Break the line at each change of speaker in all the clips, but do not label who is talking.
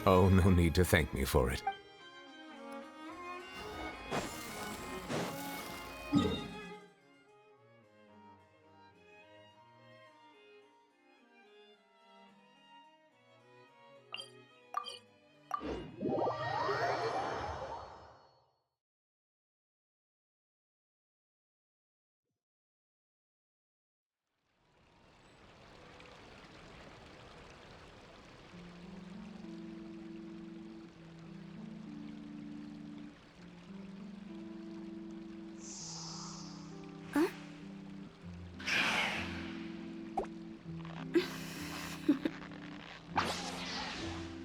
Oh, no need to thank me for it.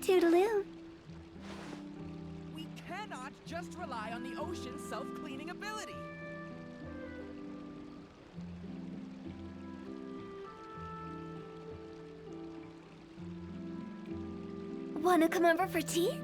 Toodaloo.
We cannot just rely on the ocean's self-cleaning ability.
Wanna come over for tea?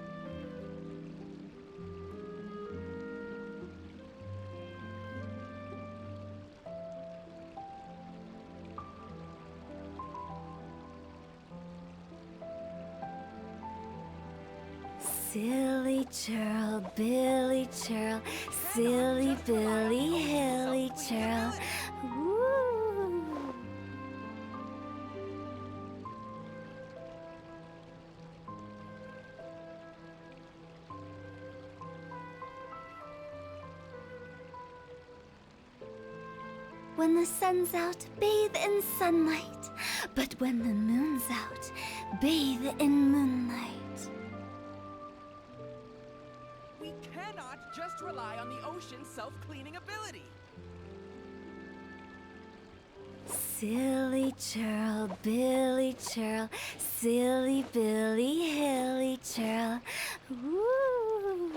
Silly churl, Billy churl, silly Billy, hilly churl. Woo. When the sun's out, bathe in sunlight. But when the moon's out, bathe in moonlight.
We cannot just rely on the ocean's self-cleaning ability.
Silly churl, Billy churl, silly Billy, hilly churl. Woo!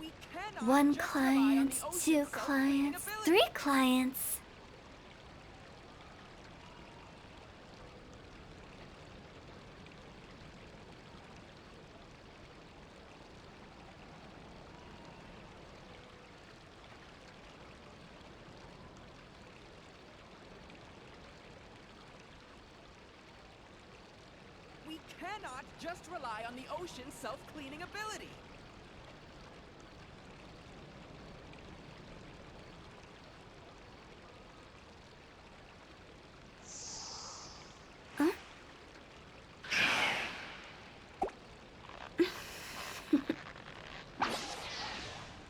We cannot
One
just rely on
client,
the ocean's
two
self-cleaning
clients,
ability.
3 clients.
We cannot just rely on the ocean's self-cleaning ability.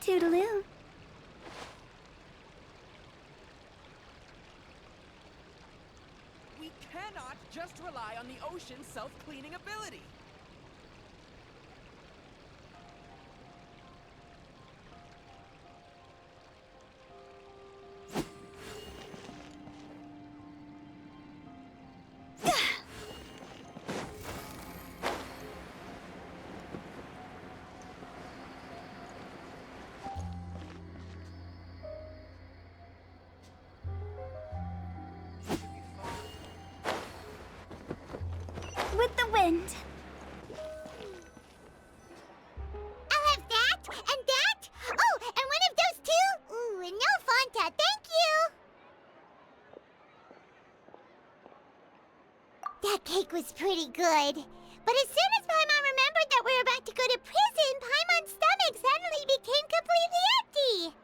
Toodaloo.
We cannot just rely on the ocean's self-cleaning ability.
With the wind.
I'll have that and that. Oh, and one of those too. Ooh, and no Fanta, thank you. That cake was pretty good. But as soon as Paimon remembered that we were about to go to prison, Paimon's stomach suddenly became completely empty.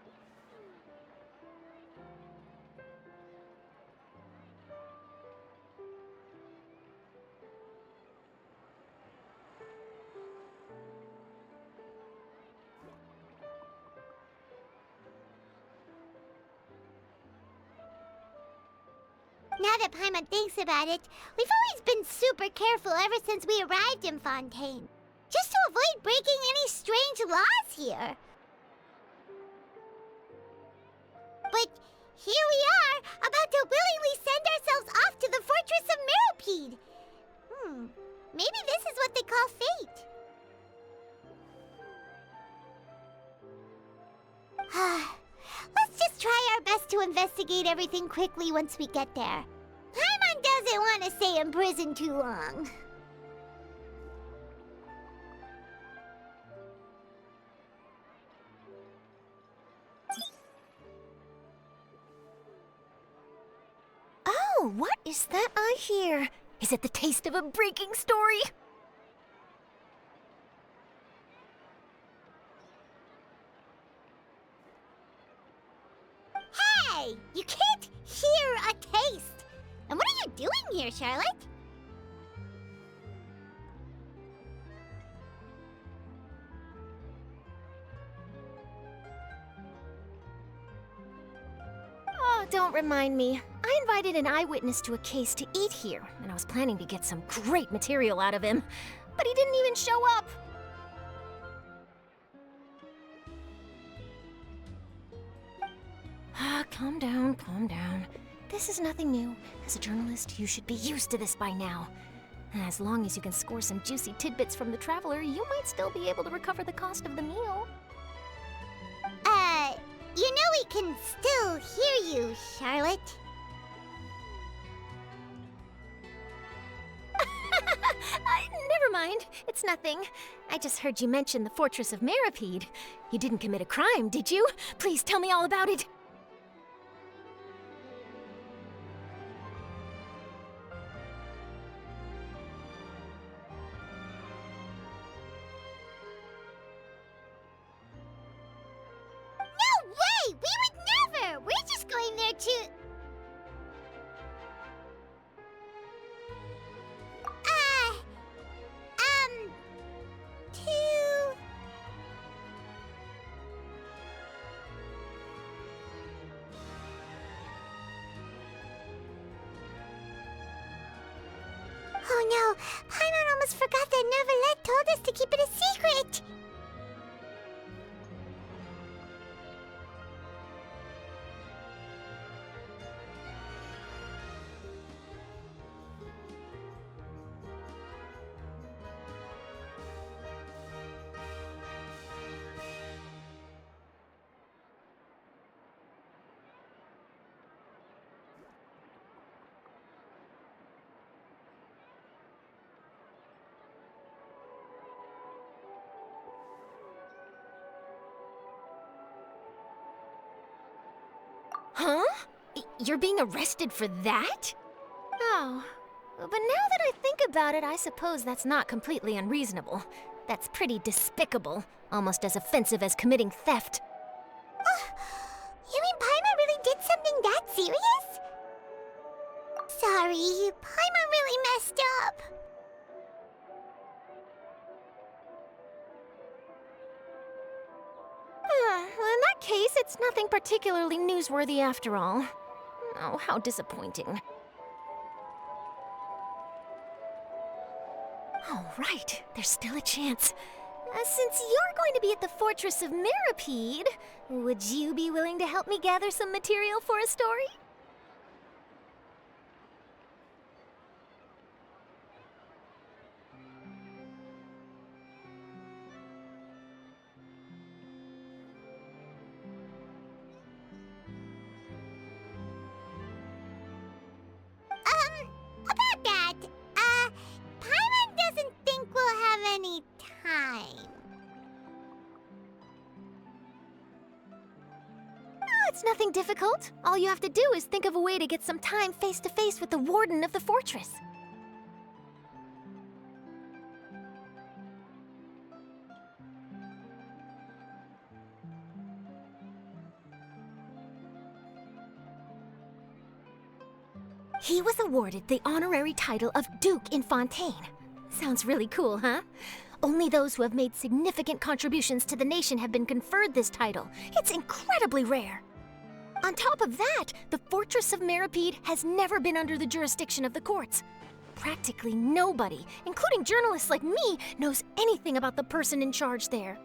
Now that Paimon thinks about it, we've always been super careful ever since we arrived in Fontaine. Just to avoid breaking any strange laws here. But here we are, about to willingly send ourselves off to the fortress of Meropide. Maybe this is what they call fate. Let's just try our best to investigate everything quickly once we get there. Paimon doesn't want to stay in prison too long.
Oh, what is that I hear? Is it the taste of a breaking story?
Hey! You can't hear a taste! And what are you doing here, Charlotte?
Oh, don't remind me. I invited an eyewitness to a case to eat here, and I was planning to get some great material out of him. But he didn't even show up. Calm down, calm down. This is nothing new. As a journalist, you should be used to this by now. As long as you can score some juicy tidbits from the traveler, you might still be able to recover the cost of the meal.
You know we can still hear you, Charlotte.
Never mind. It's nothing. I just heard you mention the Fortress of Meripede. You didn't commit a crime, did you? Please tell me all about it.
No way! We would never! We're just going there to... to... Oh no! Paimon almost forgot that Neverlet told us to keep it a secret!
Huh? You're being arrested for that? Oh, but now that I think about it, I suppose that's not completely unreasonable. That's pretty despicable, almost as offensive as committing theft.
You mean Paimon really did something that serious? Sorry, Paimon really messed up.
Well, in that case, it's nothing particularly newsworthy after all. Oh, how disappointing. All right, there's still a chance. Since you're going to be at the Fortress of Meripede, would you be willing to help me gather some material for a story?
About that, Paimon doesn't think we'll have any time.
Oh, it's nothing difficult. All you have to do is think of a way to get some time face to face with the warden of the fortress. He was awarded the honorary title of Duke in Fontaine. Sounds really cool, huh? Only those who have made significant contributions to the nation have been conferred this title. It's incredibly rare. On top of that, the Fortress of Meripede has never been under the jurisdiction of the courts. Practically nobody, including journalists like me, knows anything about the person in charge there.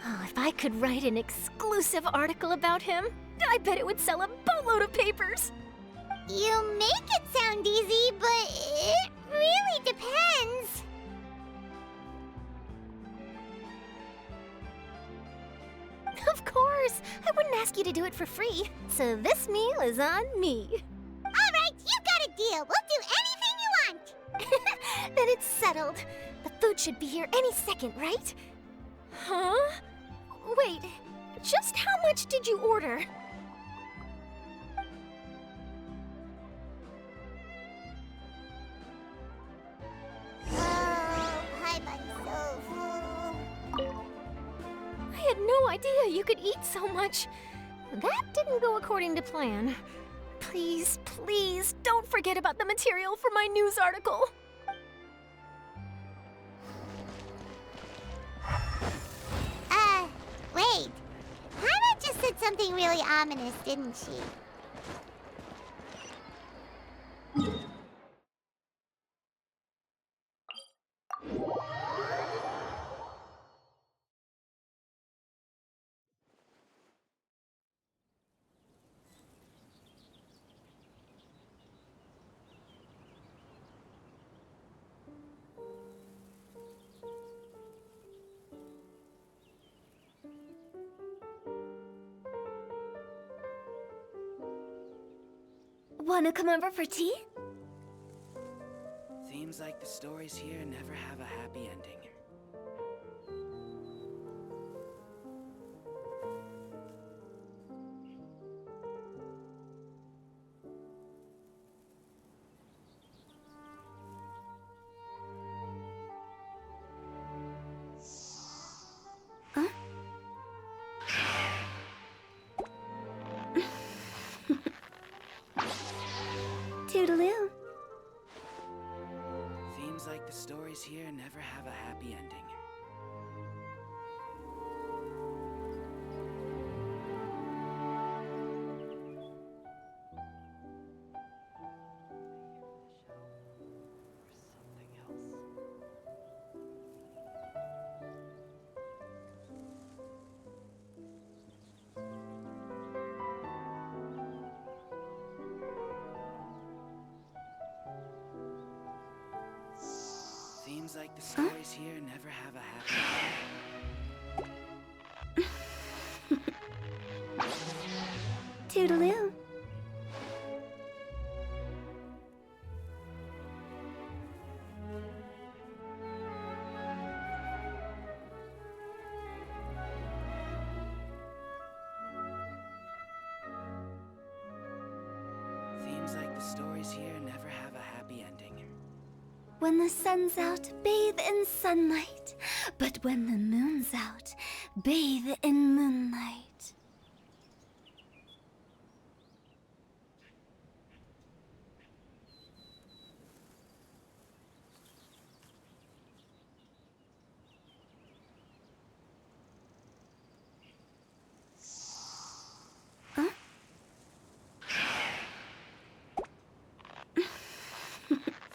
Oh, if I could write an exclusive article about him, I bet it would sell a boatload of papers.
You make it sound easy, but it really depends.
course, I wouldn't ask you to do it for free, so this meal is on me.
All right, you got a deal. We'll do anything you want.
Then it's settled. The food should be here any second, right? Huh? Wait, just how much did you order?
Oh, Paimon's so full.
I had no idea you could eat so much. That didn't go according to plan. Please, please, don't forget about the material for my news article.
Wait. Paimon just said something really ominous, didn't she?
Wanna come over for tea?
Seems like the stories here never have a happy ending.
Toodaloo.
Seems like the stories here never have a happy ending. Seems like the stories here never have a happy ending.
Toodaloo.
Seems like the stories here never have a happy ending.
When the sun's out, bathe in sunlight. But when the moon's out, bathe in moonlight.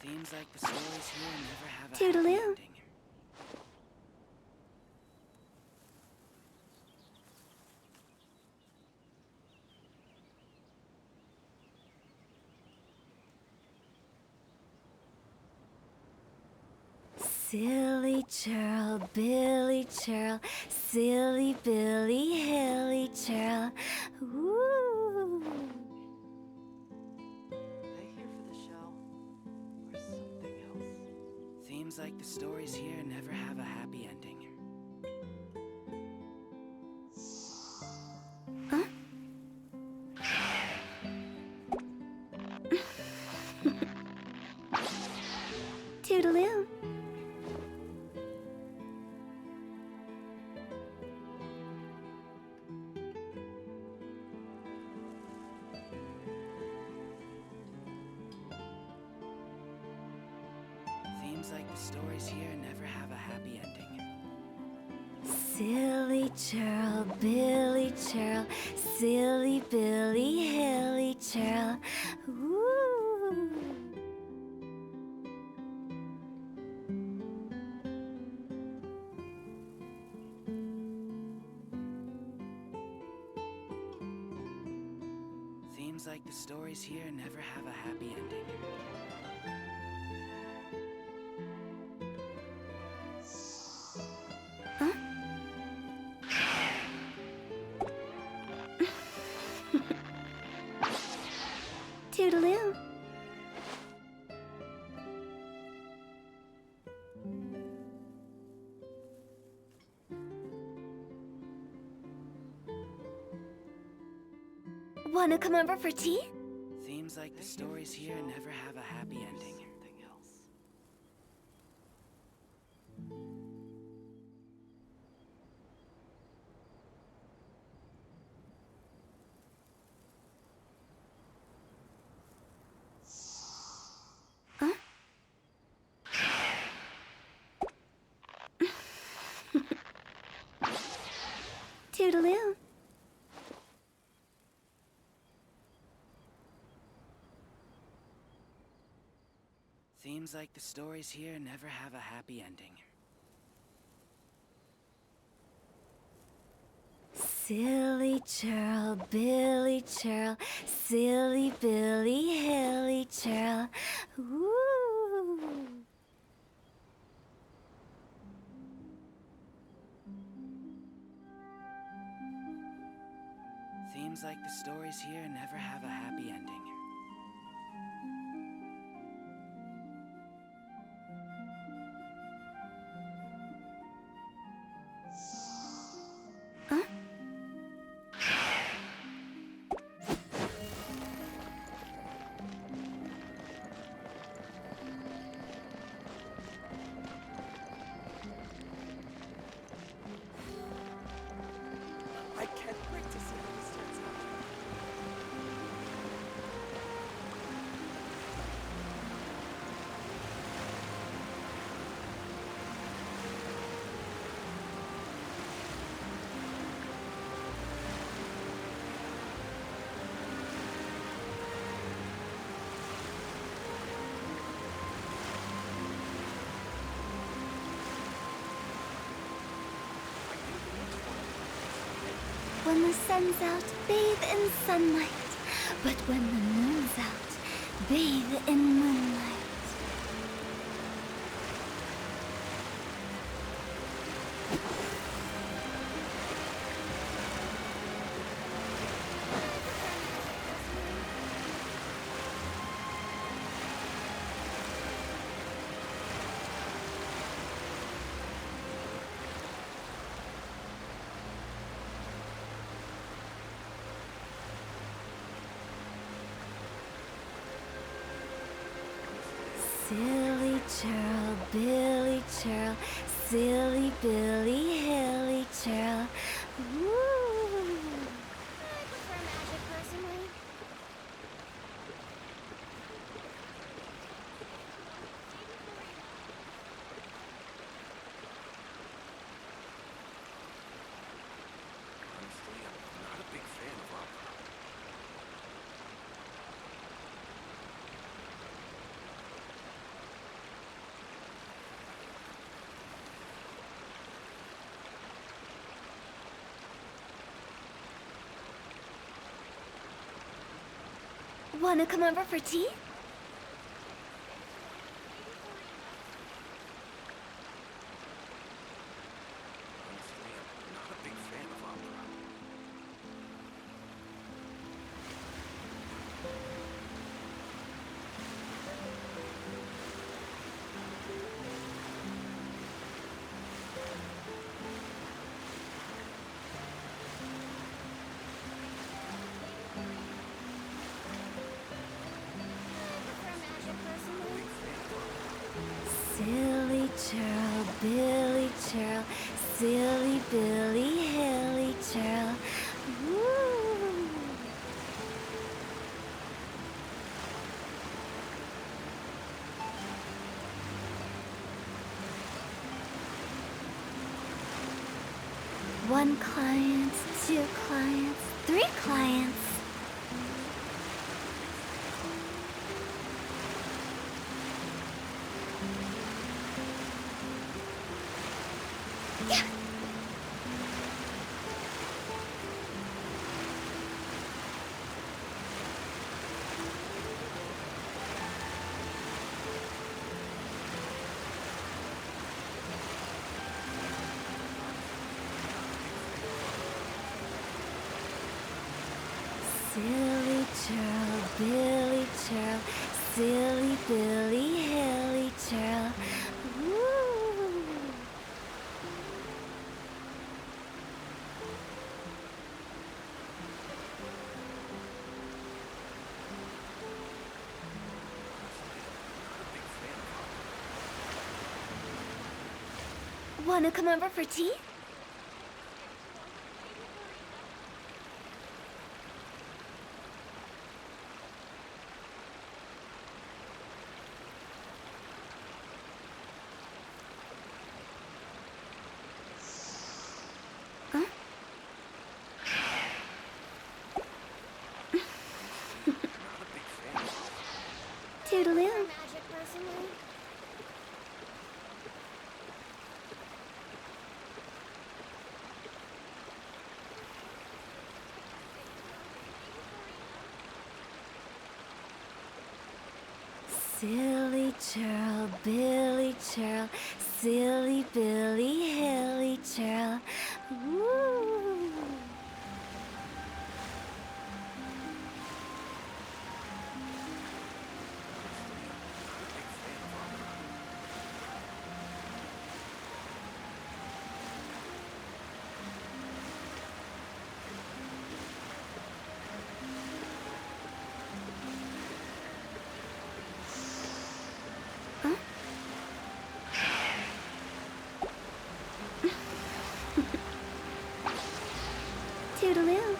Seems like the stories here never have a
Toodaloo.
happy ending.
Silly churl, Billy churl, silly Billy, hilly churl. Ooh.
They here for the show or something else? Seems like the stories here never have a happy ending.
Toodaloo.
Seems like the stories here never have a happy ending.
Silly churl, Billy churl, silly Billy, hilly churl. Ooh.
Seems like the stories here never have a happy ending.
Wanna come over for tea?
Seems like the stories here never have a happy ending. Something else.
Toodaloo.
Seems like the stories here never have a happy ending.
Silly churl, Billy churl, silly Billy, hilly churl. Woo!
Seems like the stories here never have a happy ending. I can't wait to see how this turns out.
When the sun's out, bathe in sunlight. But when the moon's out, bathe in moonlight. Silly churl, Billy churl, silly Billy, hilly churl. Woo!
I prefer magic personally.
Honestly, I'm not a big fan of opera.
Wanna come over for tea?
Honestly, I'm not a big fan of opera.
Silly churl, Billy churl, silly Billy, hilly churl. Woo! One client, two clients, three clients. Silly churl, Billy churl, silly Billy, hilly churl. Woo! Wanna come over for tea? Huh? Toodaloo. Silly churl, Billy churl, silly Billy, hilly churl. Woo! Toodaloo.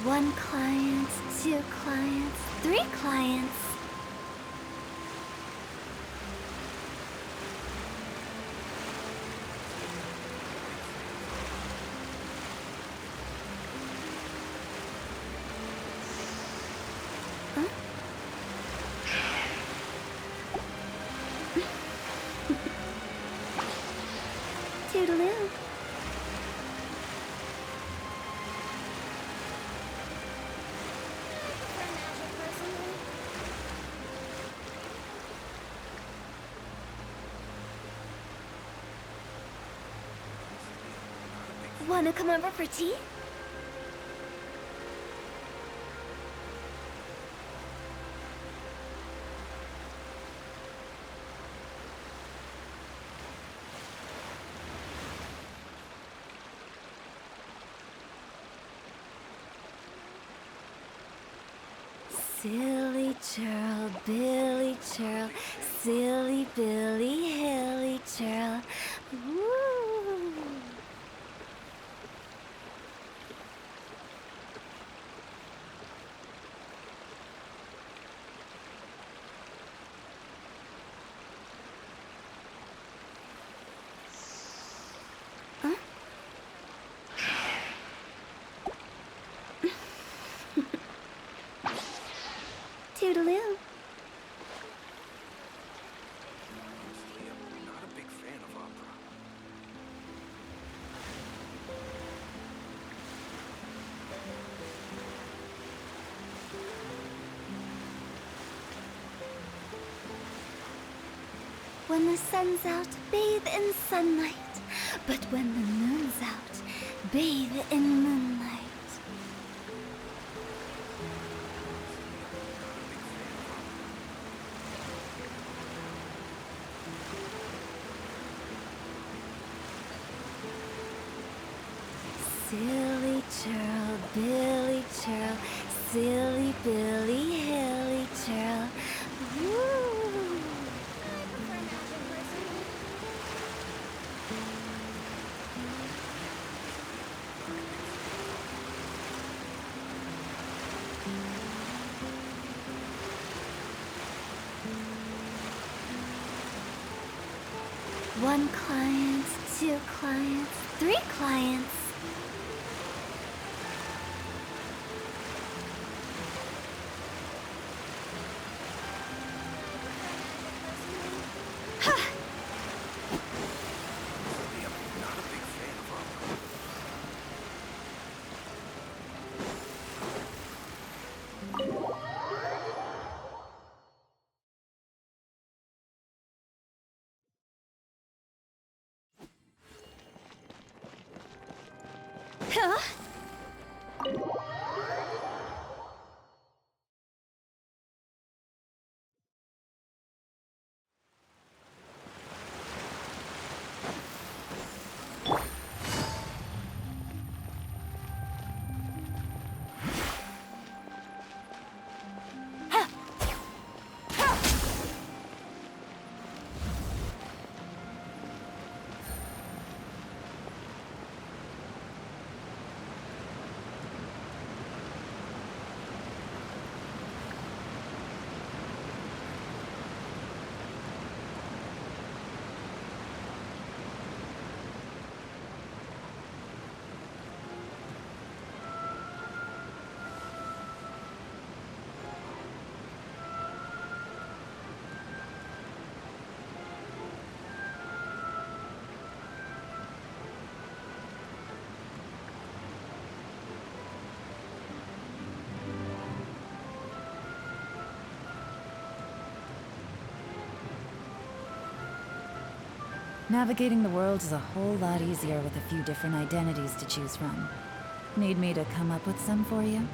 One client, two clients, three clients. Huh? Toodaloo. Wanna come over for tea? Silly churl, Billy churl, silly Billy, hilly churl. Woo! Huh? Toodaloo.
Honestly, I'm not a big fan of opera.
When the sun's out, bathe in sunlight. But when the moon's out, bathe in moonlight. Silly churl, Billy churl, silly Billy, hilly churl. Woo! One client, two clients, three clients.
Honestly, I'm not a big fan of opera.
Huh?
Navigating the world is a whole lot easier with a few different identities to choose from. Need me to come up with some for you?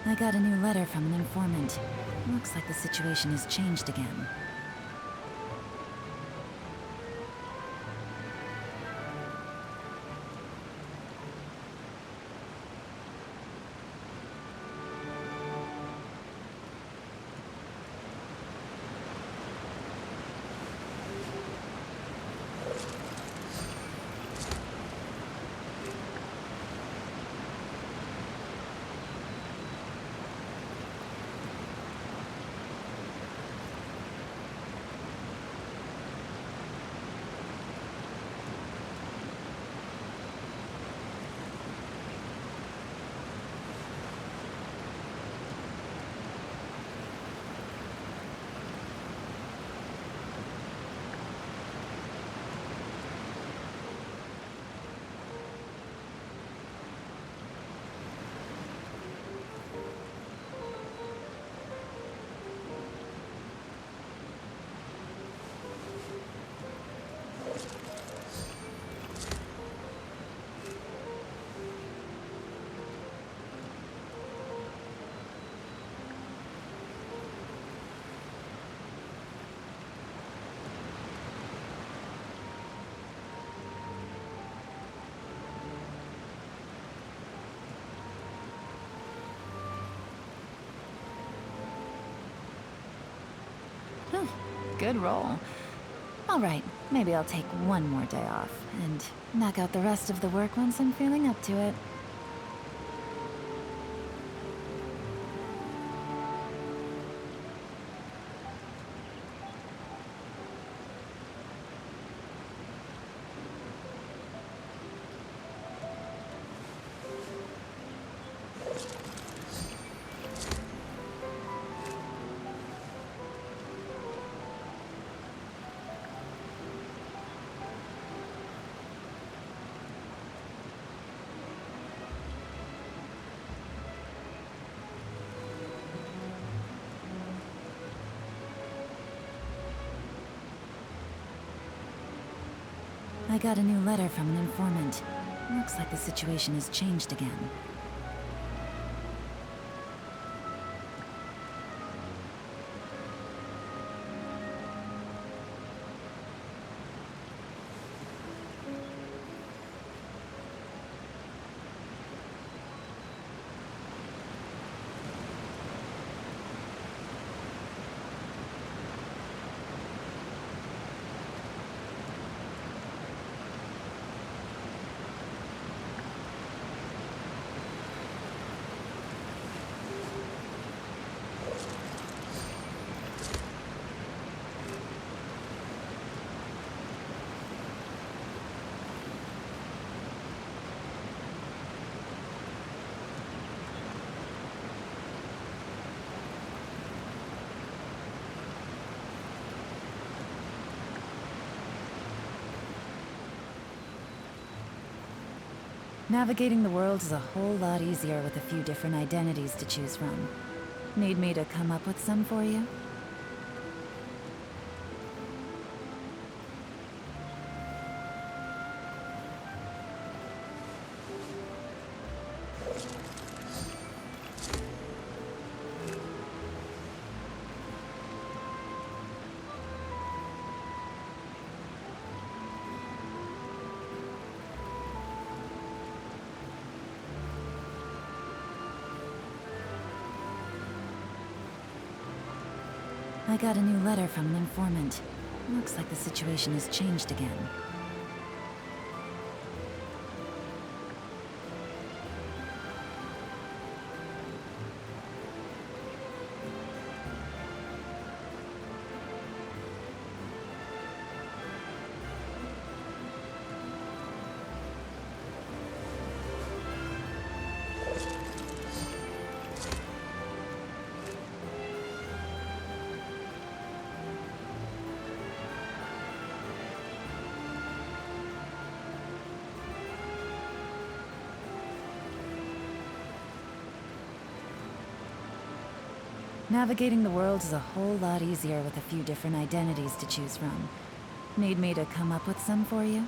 I got a new letter from an informant. Looks like the situation has changed again. Whew, good roll. All right, maybe I'll take one more day off and knock out the rest of the work once I'm feeling up to it. I got a new letter from an informant. Looks like the situation has changed again. Navigating the world is a whole lot easier with a few different identities to choose from. Need me to come up with some for you? I got a new letter from an informant. Looks like the situation has changed again. Navigating the world is a whole lot easier with a few different identities to choose from. Need me to come up with some for you?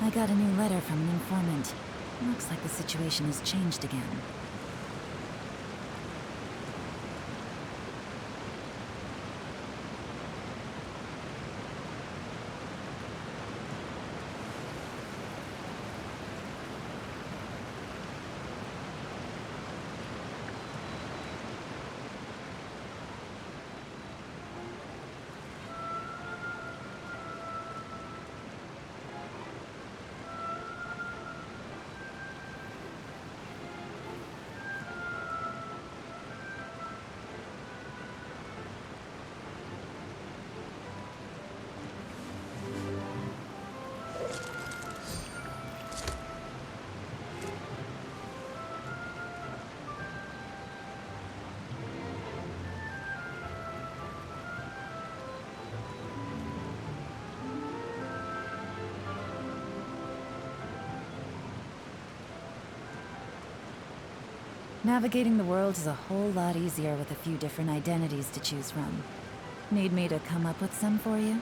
I got a new letter from an informant. Looks like the situation has changed again. Navigating the world is a whole lot easier with a few different identities to choose from. Need me to come up with some for you?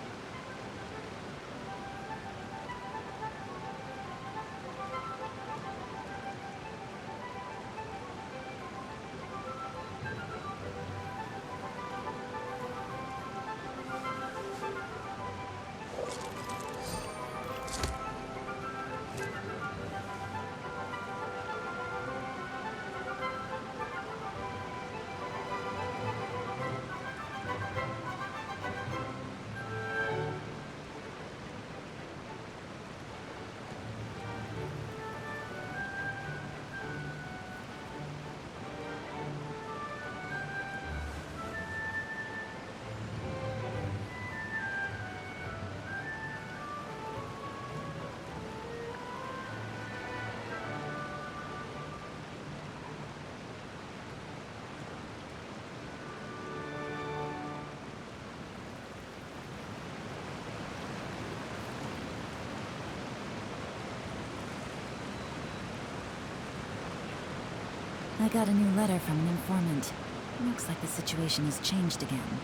I got a new letter from an informant. Looks like the situation has changed again.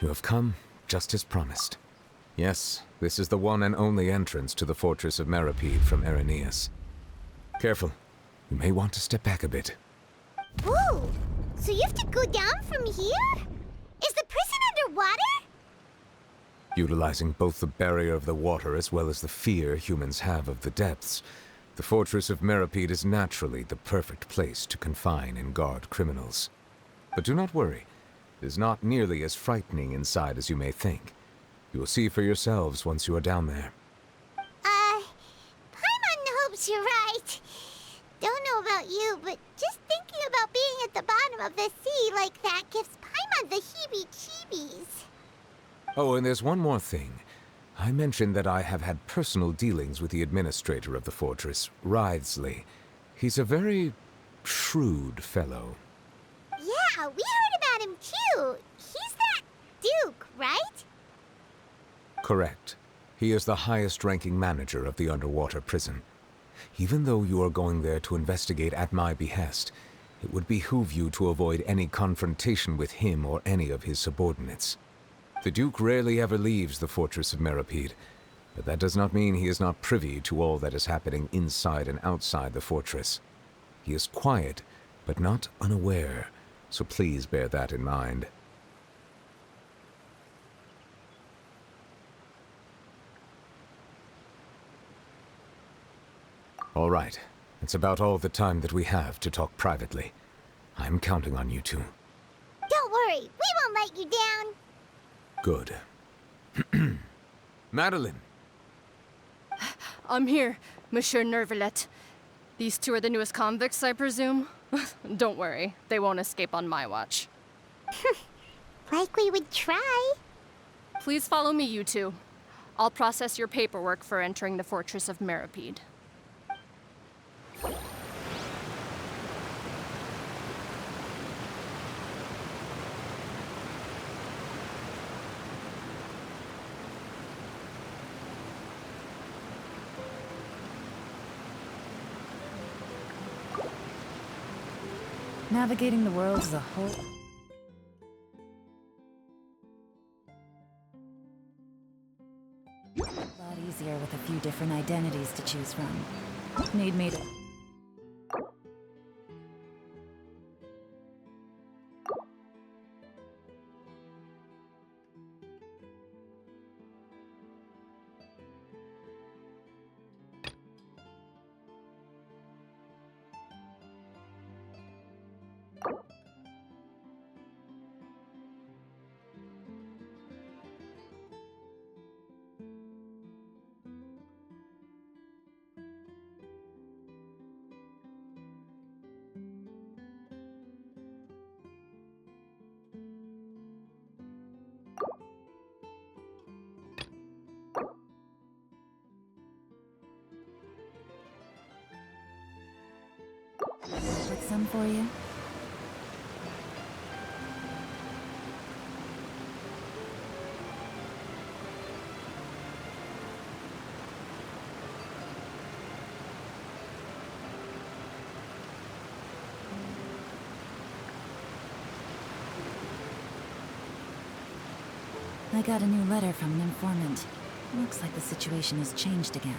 You have come just as promised. Yes, this is the one and only entrance to the fortress of Meripede from Araneus. Careful. You may want to step back a bit.
Whoa! So you have to go down from here? Is the prison underwater?
Utilizing both the barrier of the water as well as the fear humans have of the depths, the fortress of Meripede is naturally the perfect place to confine and guard criminals. But do not worry. It is not nearly as frightening inside as you may think. You will see for yourselves once you are down there.
Paimon hopes you're right. Don't know about you, but just thinking about being at the bottom of the sea like that gives Paimon the heebie-jeebies.
Oh, and there's one more thing. I mentioned that I have had personal dealings with the administrator of the fortress, Wriothesley. He's a very shrewd fellow.
Yeah, we heard about him too. He's that Duke, right?
Correct. He is the highest-ranking manager of the underwater prison. Even though you are going there to investigate at my behest, it would behoove you to avoid any confrontation with him or any of his subordinates. The Duke rarely ever leaves the fortress of Meripede, but that does not mean he is not privy to all that is happening inside and outside the fortress. He is quiet, but not unaware, so please bear that in mind. All right, it's about all the time that we have to talk privately. I'm counting on you two.
Don't worry, we won't let you down.
Good. Madeline!
I'm here, Monsieur Nervalet. These two are the newest convicts, I presume? Don't worry, they won't escape on my watch.
Like we would try.
Please follow me, you two. I'll process your paperwork for entering the Fortress of Meripede.
Navigating the world is a whole... lot easier with a few different identities to choose from. Need me to... Put some for you? I got a new letter from an informant. Looks like the situation has changed again.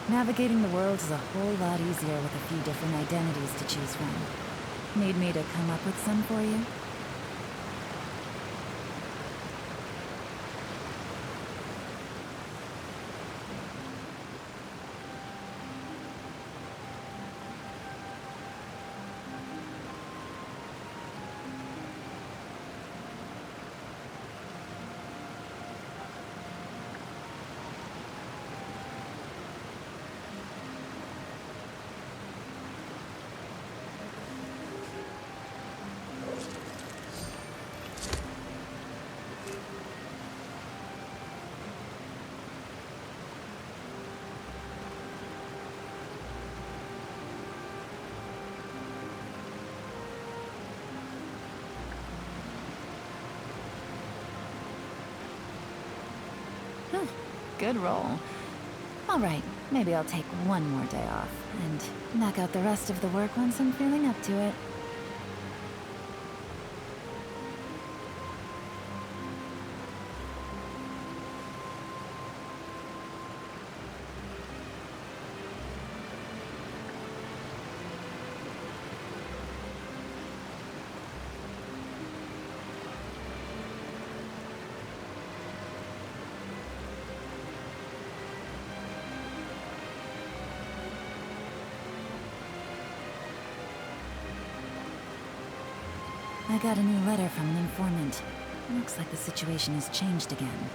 Navigating the world is a whole lot easier with a few different identities to choose from. Need me to come up with some for you? good roll. All right, maybe I'll take one more day off and knock out the rest of the work once I'm feeling up to it. I got a new letter from an informant. Looks like the situation has changed again.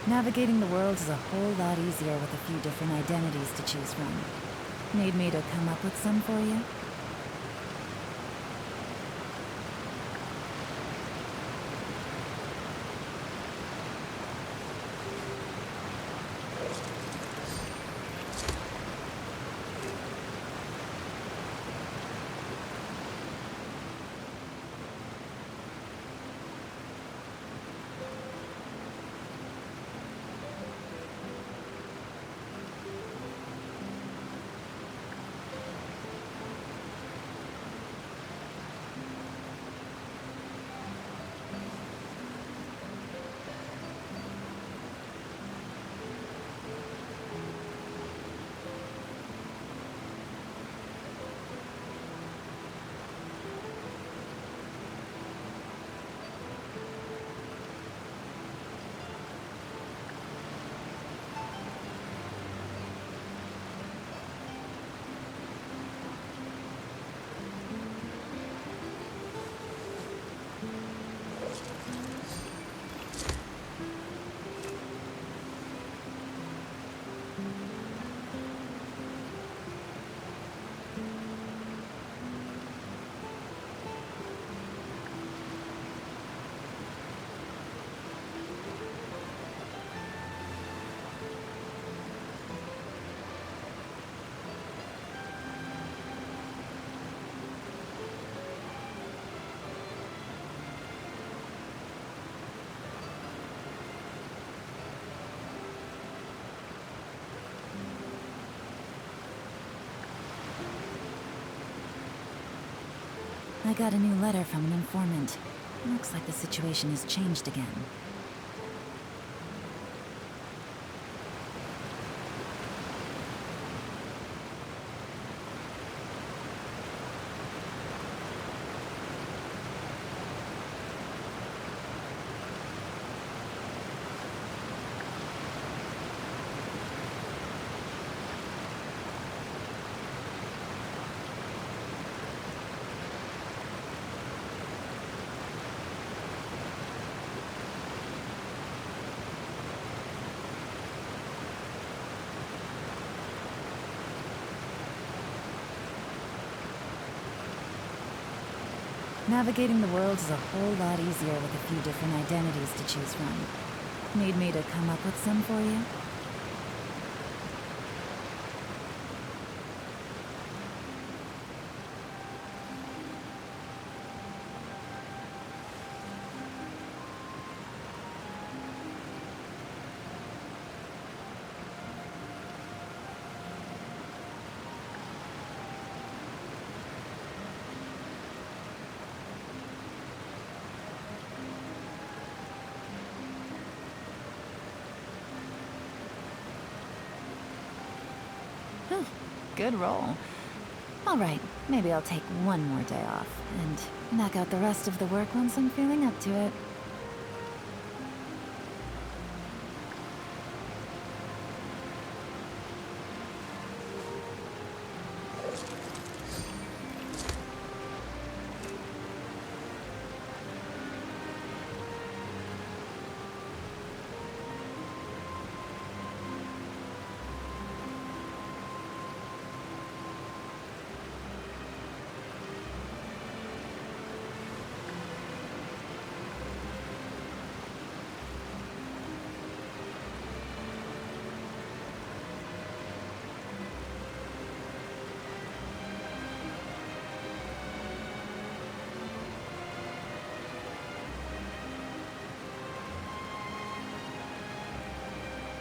Navigating the world is a whole lot easier with a few different identities to choose from. Need me to come up with some for you? I got a new letter from an informant. Looks like the situation has changed again. Navigating the world is a whole lot easier with a few different identities to choose from. Need me to come up with some for you? Good roll. All right, maybe I'll take one more day off and knock out the rest of the work once I'm feeling up to it.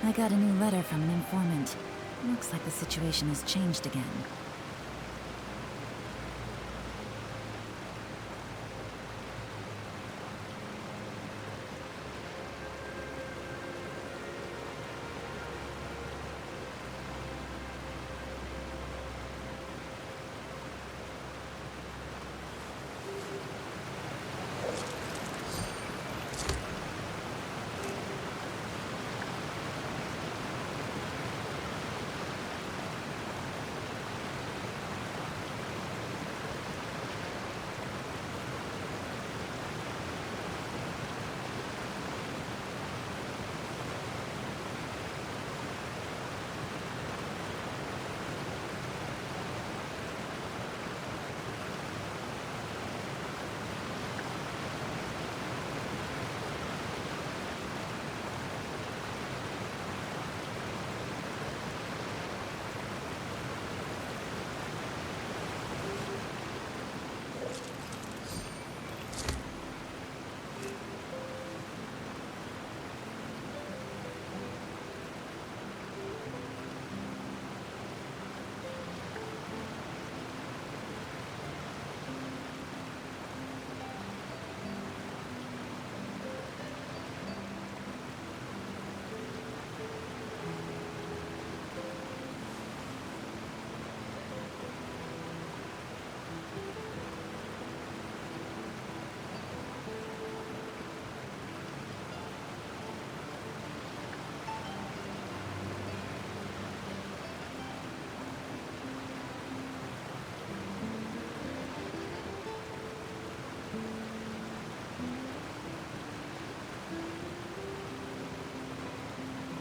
I got a new letter from an informant. Looks like the situation has changed again.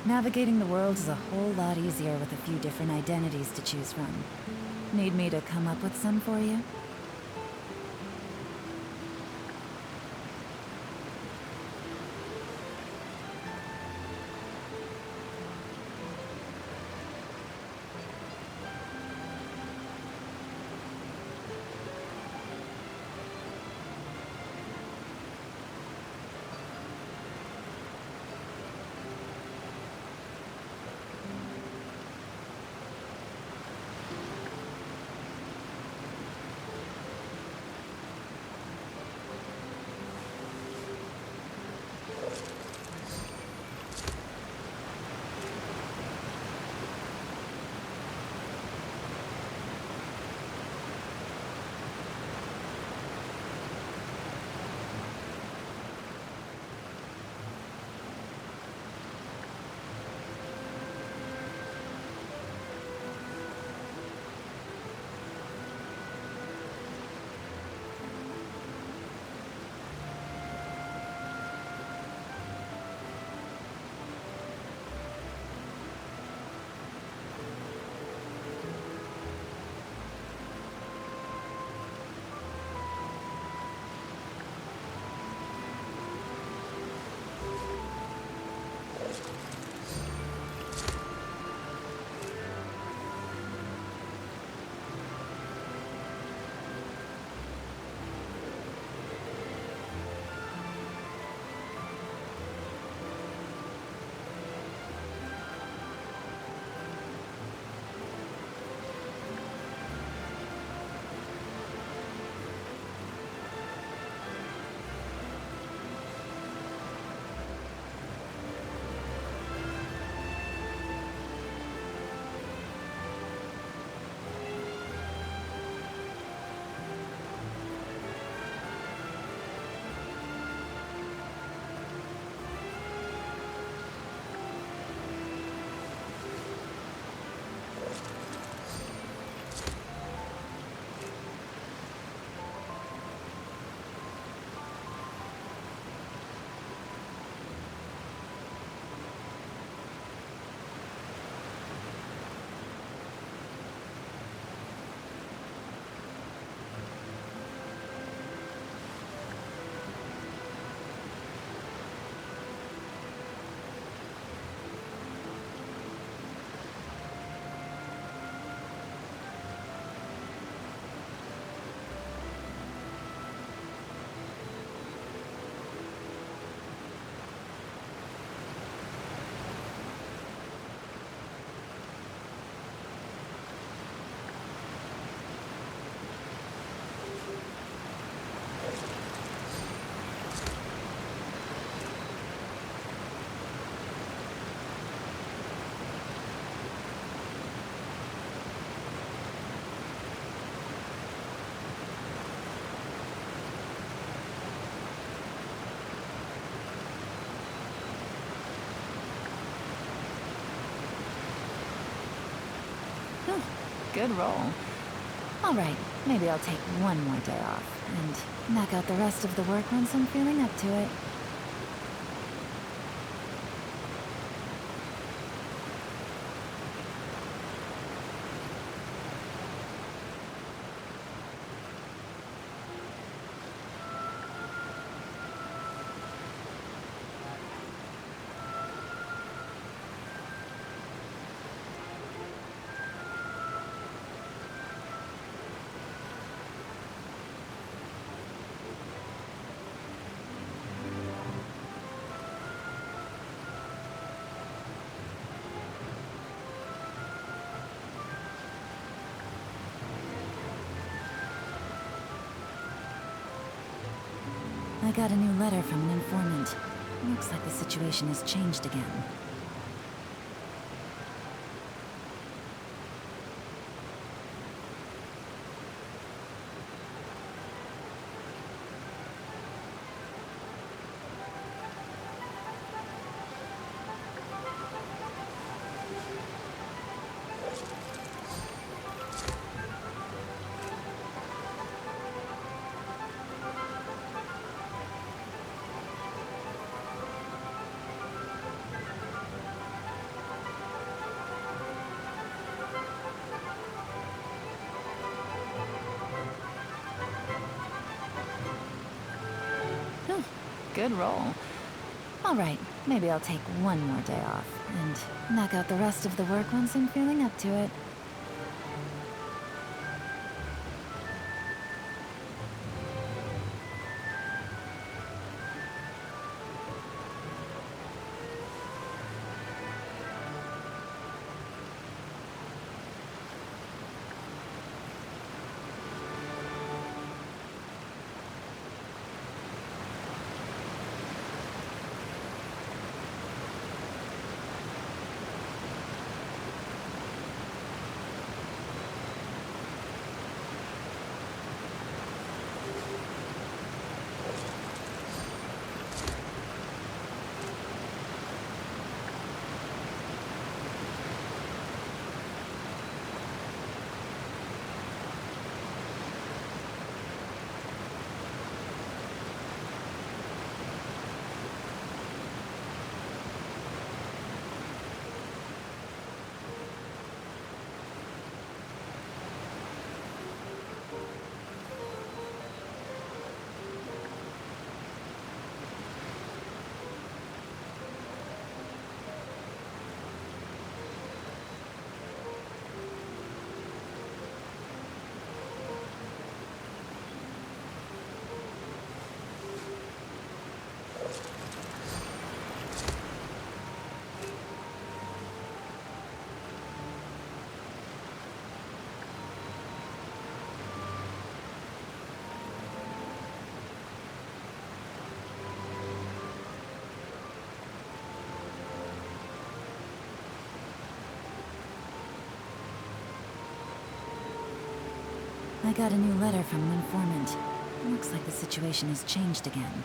Navigating the world is a whole lot easier with a few different identities to choose from. Need me to come up with some for you? good roll. All right, maybe I'll take one more day off and knock out the rest of the work once I'm feeling up to it. I got a new letter from an informant. Looks like the situation has changed again. Good roll. All right, maybe I'll take one more day off and knock out the rest of the work once I'm feeling up to it. I got a new letter from an informant. Looks like the situation has changed again.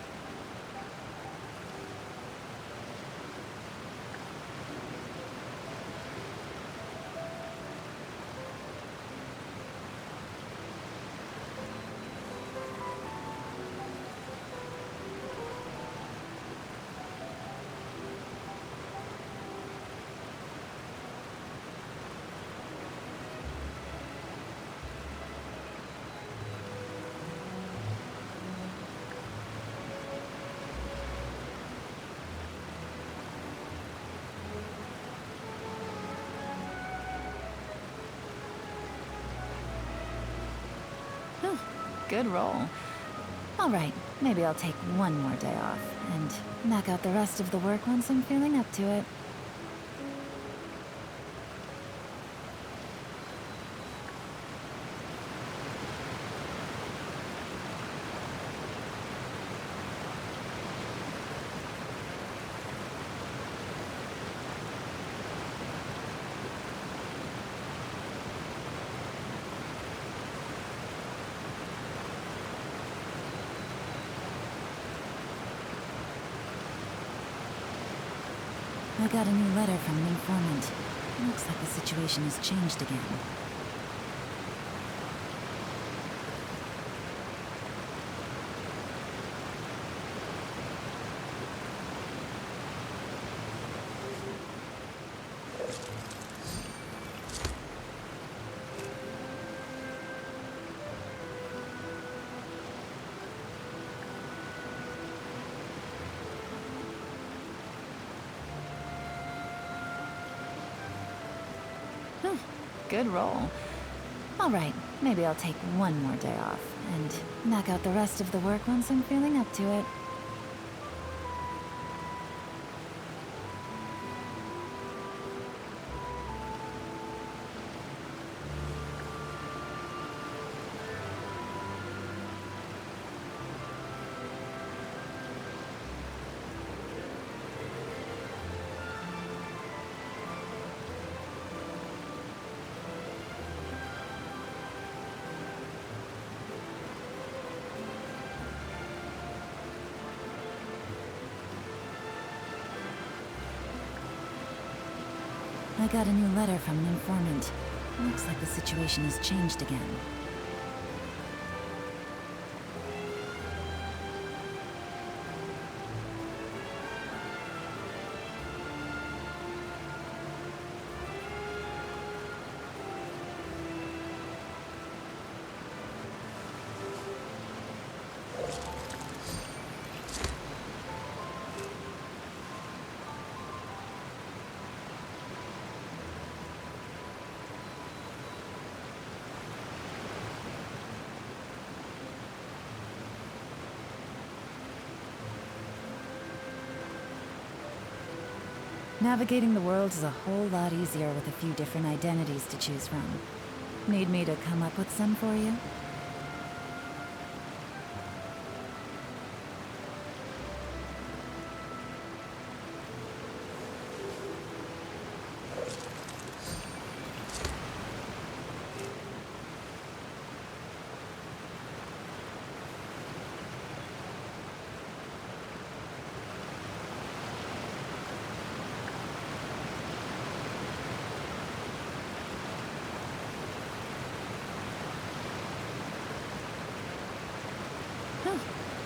Good roll. All right, maybe I'll take one more day off and knock out the rest of the work once I'm feeling up to it. I got a new letter from an informant. Looks like the situation has changed again. Good roll. All right, maybe I'll take one more day off and knock out the rest of the work once I'm feeling up to it. I got a new letter from an informant. Looks like the situation has changed again. Navigating the world is a whole lot easier with a few different identities to choose from. Need me to come up with some for you?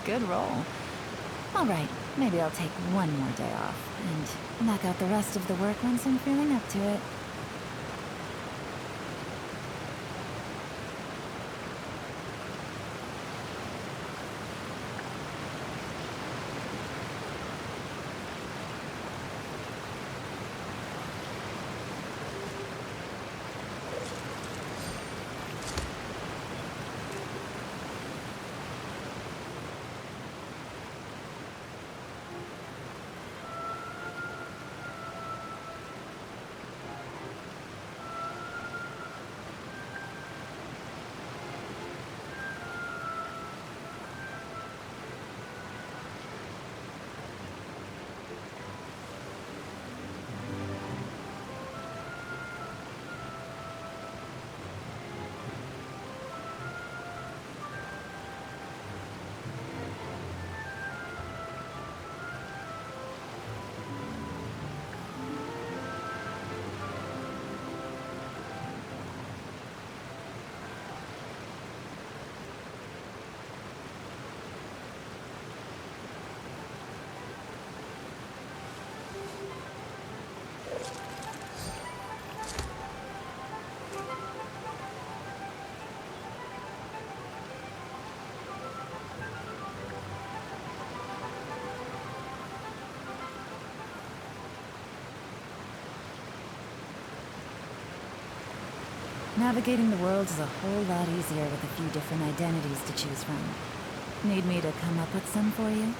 Good roll. All right, maybe I'll take one more day off and knock out the rest of the work once I'm feeling up to it. Navigating the world is a whole lot easier with a few different identities to choose from. Need me to come up with some for you?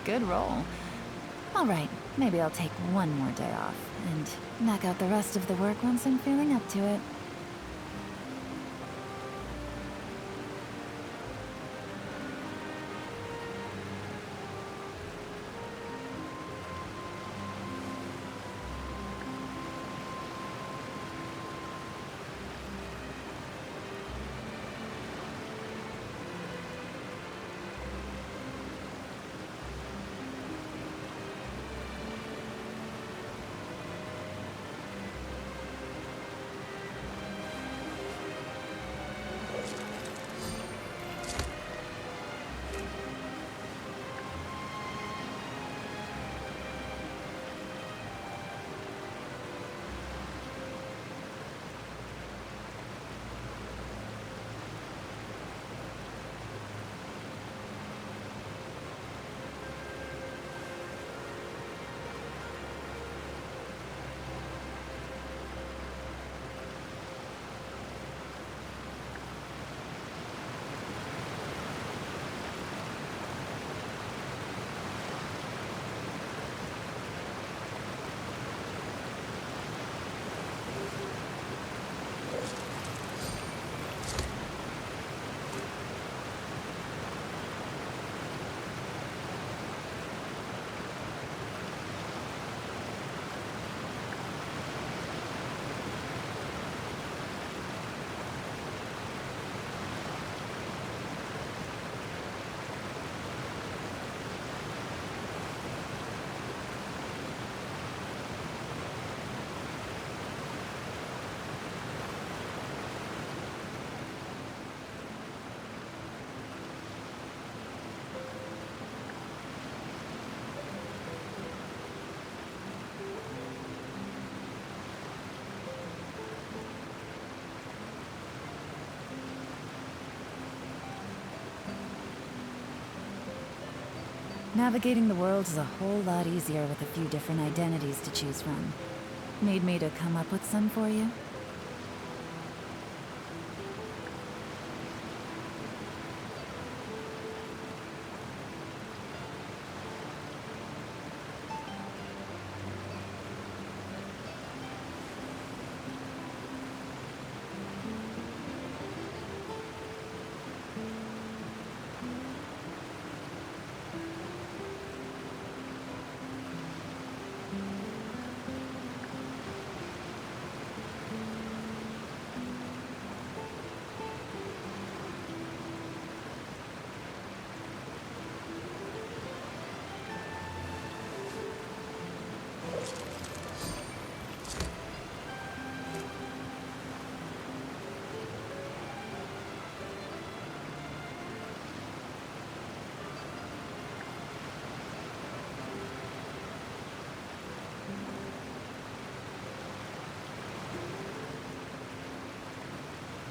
Good roll. All right, maybe I'll take one more day off and knock out the rest of the work once I'm feeling up to it. Navigating the world is a whole lot easier with a few different identities to choose from. Need me to come up with some for you?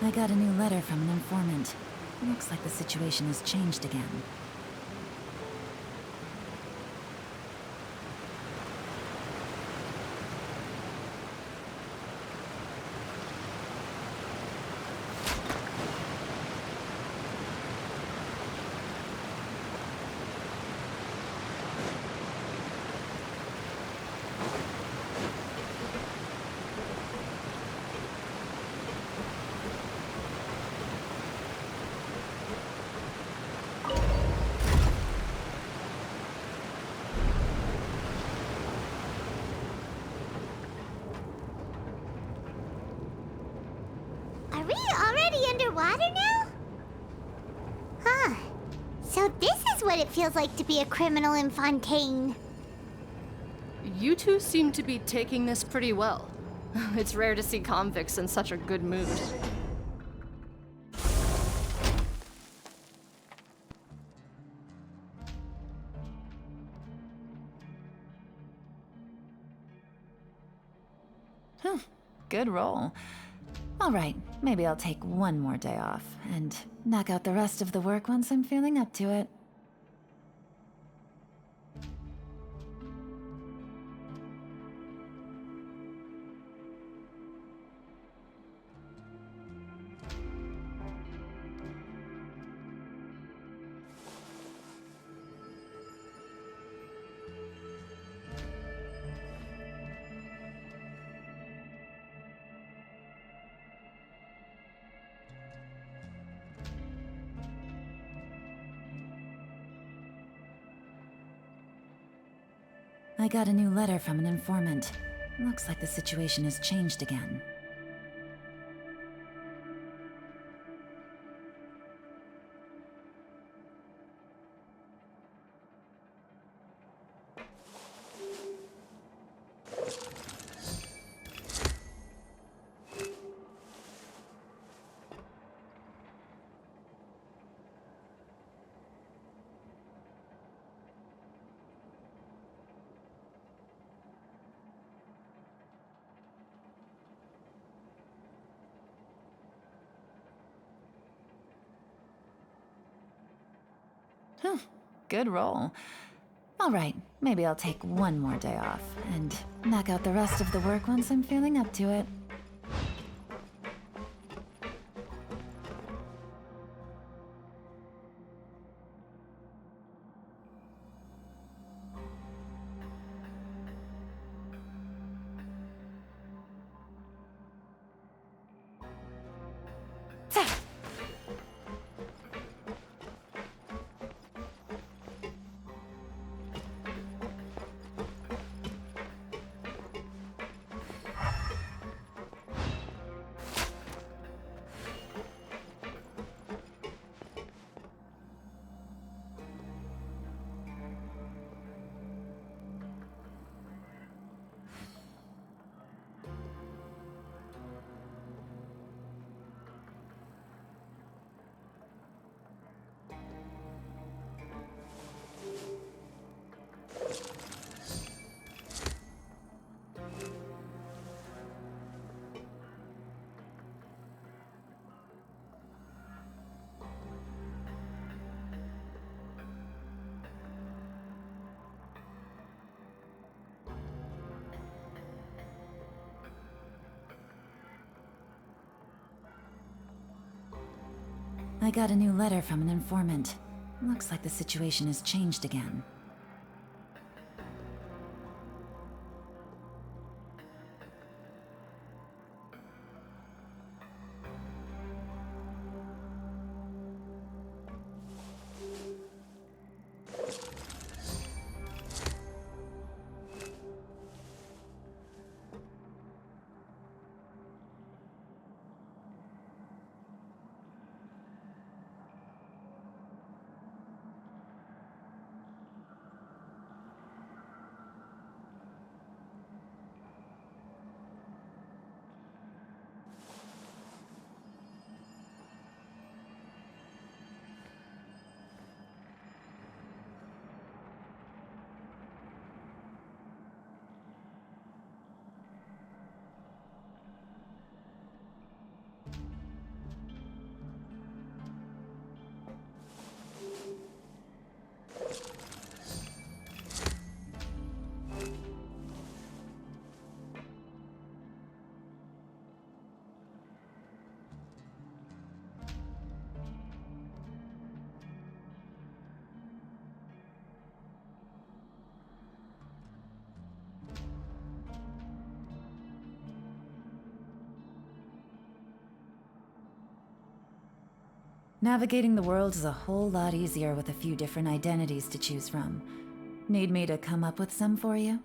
I got a new letter from an informant. Looks like the situation has changed again.
Are we already underwater now? Huh. So this is what it feels like to be a criminal in Fontaine.
You two seem to be taking this pretty well. It's rare to see convicts in such a good mood.
Good roll. All right, maybe I'll take one more day off and knock out the rest of the work once I'm feeling up to it. I got a new letter from an informant. Looks like the situation has changed again. Good roll. All right, maybe I'll take one more day off and knock out the rest of the work once I'm feeling up to it. I got a new letter from an informant. Looks like the situation has changed again. Navigating the world is a whole lot easier with a few different identities to choose from. Need me to come up with some for you?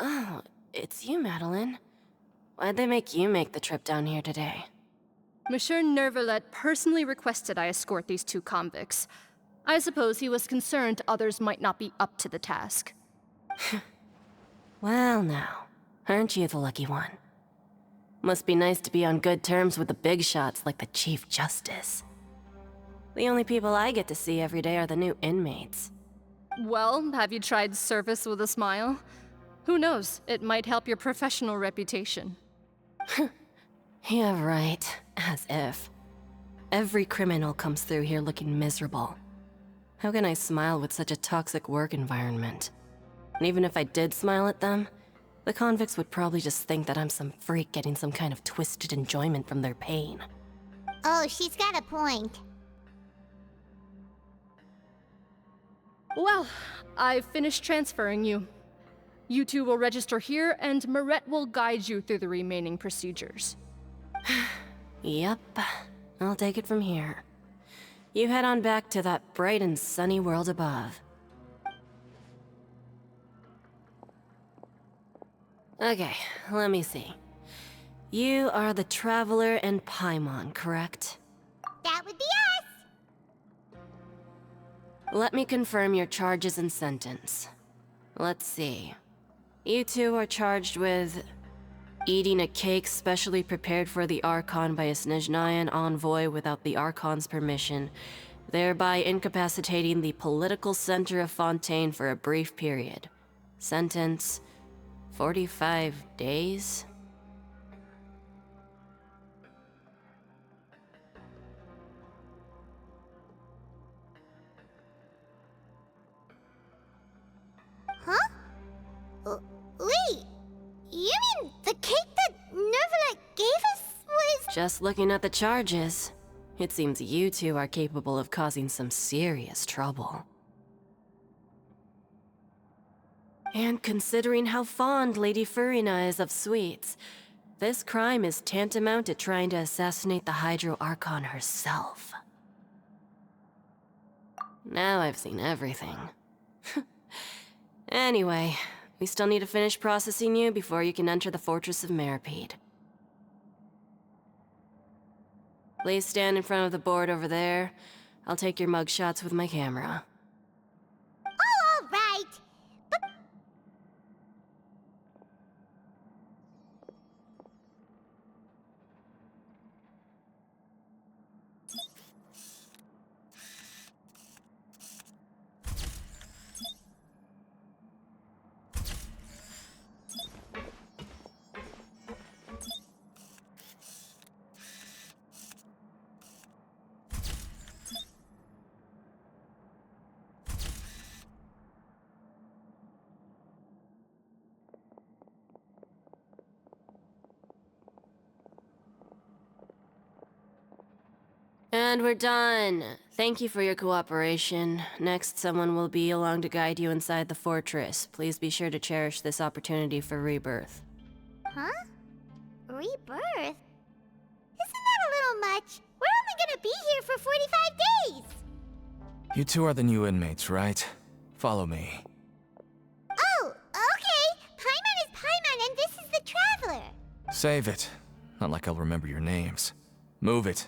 Oh, it's you, Madeline. Why'd they make you make the trip down here today?
Monsieur Nervalet personally requested I escort these two convicts. I suppose he was concerned others might not be up to the task.
Well now, aren't you the lucky one? Must be nice to be on good terms with the big shots like the Chief Justice. The only people I get to see every day are the new inmates.
Well, have you tried service with a smile? Who knows, it might help your professional reputation.
Yeah, right. As if. Every criminal comes through here looking miserable. How can I smile with such a toxic work environment? And even if I did smile at them, the convicts would probably just think that I'm some freak getting some kind of twisted enjoyment from their pain.
Oh, she's got a point.
Well, I've finished transferring you. You two will register here, and Marette will guide you through the remaining procedures.
Yep, I'll take it from here. You head on back to that bright and sunny world above. Okay, let me see. You are the Traveler and Paimon, correct?
That would be us!
Let me confirm your charges and sentence. Let's see. You two are charged with eating a cake specially prepared for the Archon by a Snezhnayan envoy without the Archon's permission, thereby incapacitating the political center of Fontaine for a brief period. Sentence: 45 days?
Huh? Wait, you mean the cake that Nervalet gave us was...
Just looking at the charges, it seems you two are capable of causing some serious trouble. And considering how fond Lady Furina is of sweets, this crime is tantamount to trying to assassinate the Hydro Archon herself. Now I've seen everything. Anyway, we still need to finish processing you before you can enter the Fortress of Meripede. Please stand in front of the board over there. I'll take your mug shots with my camera.
Oh, all right. But
And we're done. Thank you for your cooperation. Next, someone will be along to guide you inside the fortress. Please be sure to cherish this opportunity for rebirth.
huh? Rebirth? Isn't that a little much? We're only gonna be here for 45 days.
You two are the new inmates, right? Follow me.
Oh, okay. Paimon is Paimon and this is the Traveler.
Save it. Not like I'll remember your names. Move it.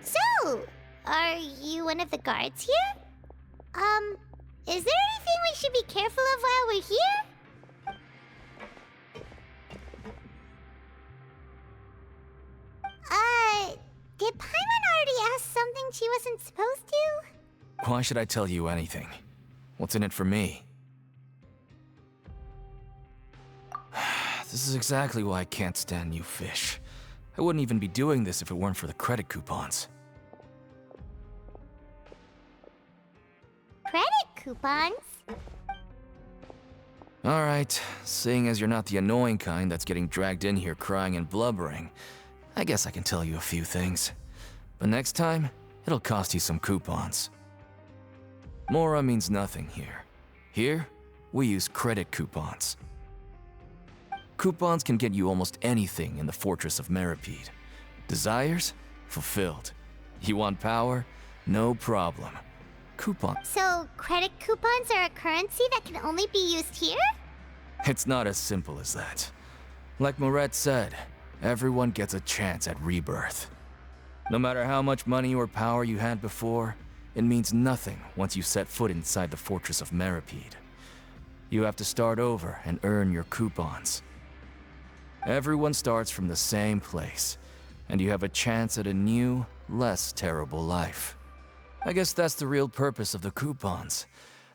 So, are you one of the guards here? Is there anything we should be careful of while we're here? Did Paimon already ask something she wasn't supposed to?
Why should I tell you anything? What's in it for me? This is exactly why I can't stand you fish. I wouldn't even be doing this if it weren't for the credit coupons.
Credit coupons?
Alright, seeing as you're not the annoying kind that's getting dragged in here crying and blubbering, I guess I can tell you a few things. But next time, it'll cost you some coupons. Mora means nothing here. Here, we use credit coupons. Coupons can get you almost anything in the Fortress of Meripede. Desires? Fulfilled. You want power? No problem. Coupons.
So, credit coupons are a currency that can only be used here?
It's not as simple as that. Like Moret said, everyone gets a chance at rebirth. No matter how much money or power you had before, it means nothing once you set foot inside the Fortress of Meripede. You have to start over and earn your coupons. Everyone starts from the same place, and you have a chance at a new, less terrible life. I guess that's the real purpose of the coupons.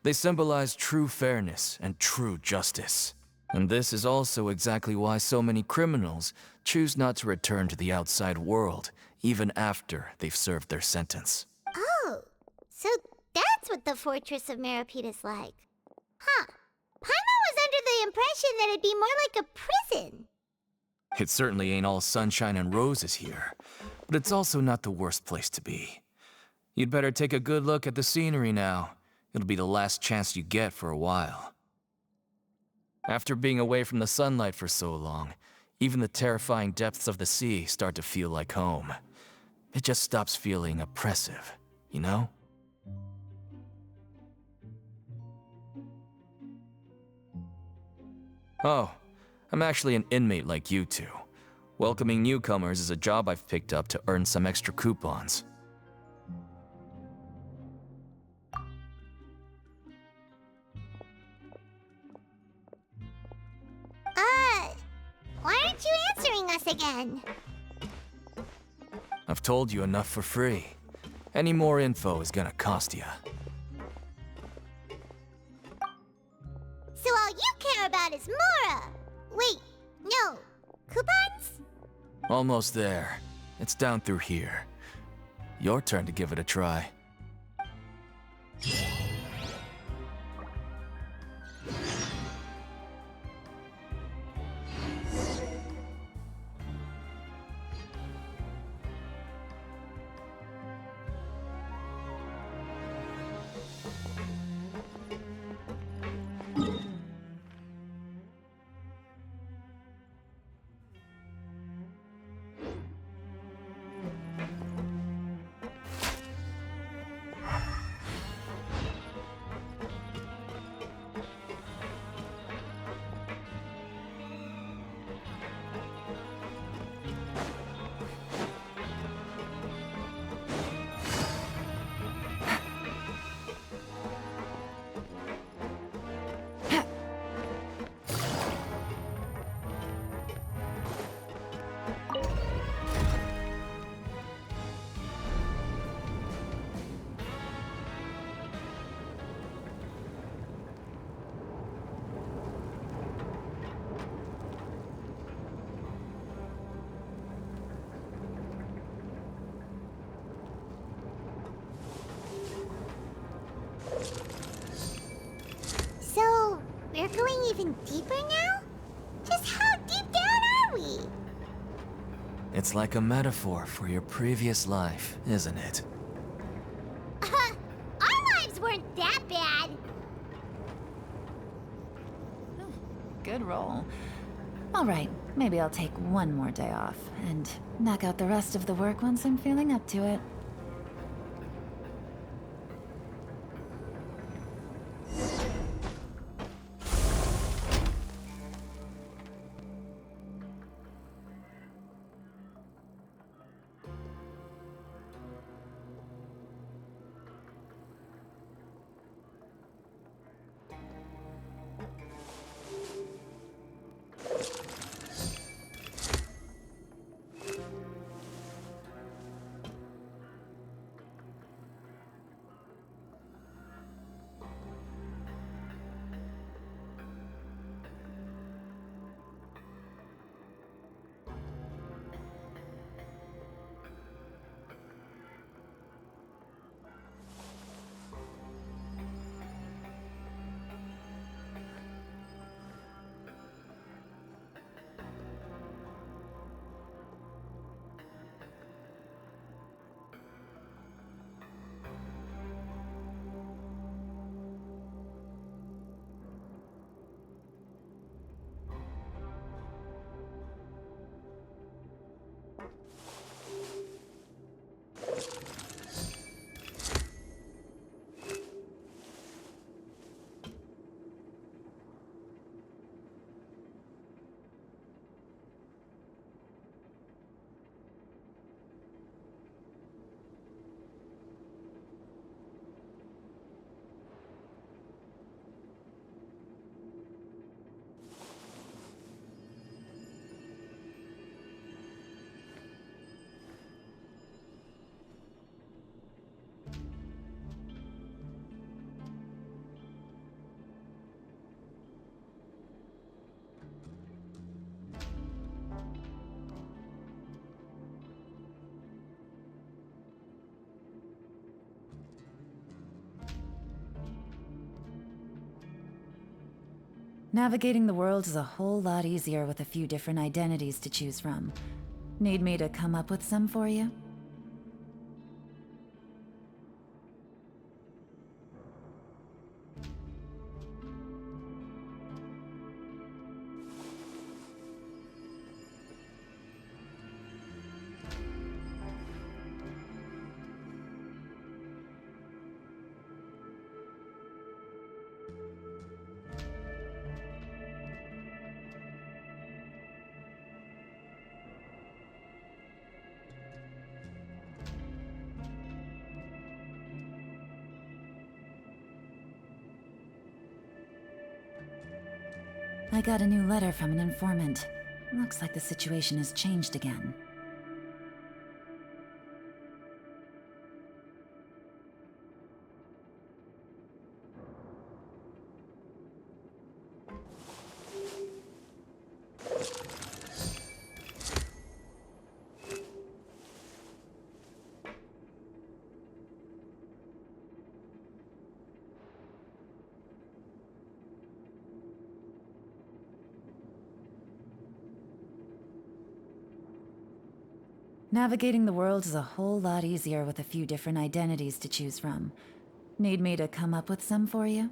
They symbolize true fairness and true justice. And this is also exactly why so many criminals choose not to return to the outside world, even after they've served their sentence.
Oh, so that's what the Fortress of Meripede is like. Huh. Paimon was under the impression that it'd be more like a prison.
It certainly ain't all sunshine and roses here, but it's also not the worst place to be. You'd better take a good look at the scenery now. It'll be the last chance you get for a while. After being away from the sunlight for so long, even the terrifying depths of the sea start to feel like home. It just stops feeling oppressive, you know? Oh, I'm actually an inmate like you two. Welcoming newcomers is a job I've picked up to earn some extra coupons.
Why aren't you answering us again?
I've told you enough for free. Any more info is gonna cost you.
So all you care about is Mora! Wait, no. Coupons?
Almost there. It's down through here. Your turn to give it a try.
going deeper now? Just how deep down are we?
It's like a metaphor for your previous life, isn't it?
Our lives weren't that bad.
Good roll. All right, maybe I'll take one more day off and knock out the rest of the work once I'm feeling up to it. Navigating the world is a whole lot easier with a few different identities to choose from. Need me to come up with some for you? I got a new letter from an informant. Looks like the situation has changed again. Navigating the world is a whole lot easier with a few different identities to choose from. Need me to come up with some for you?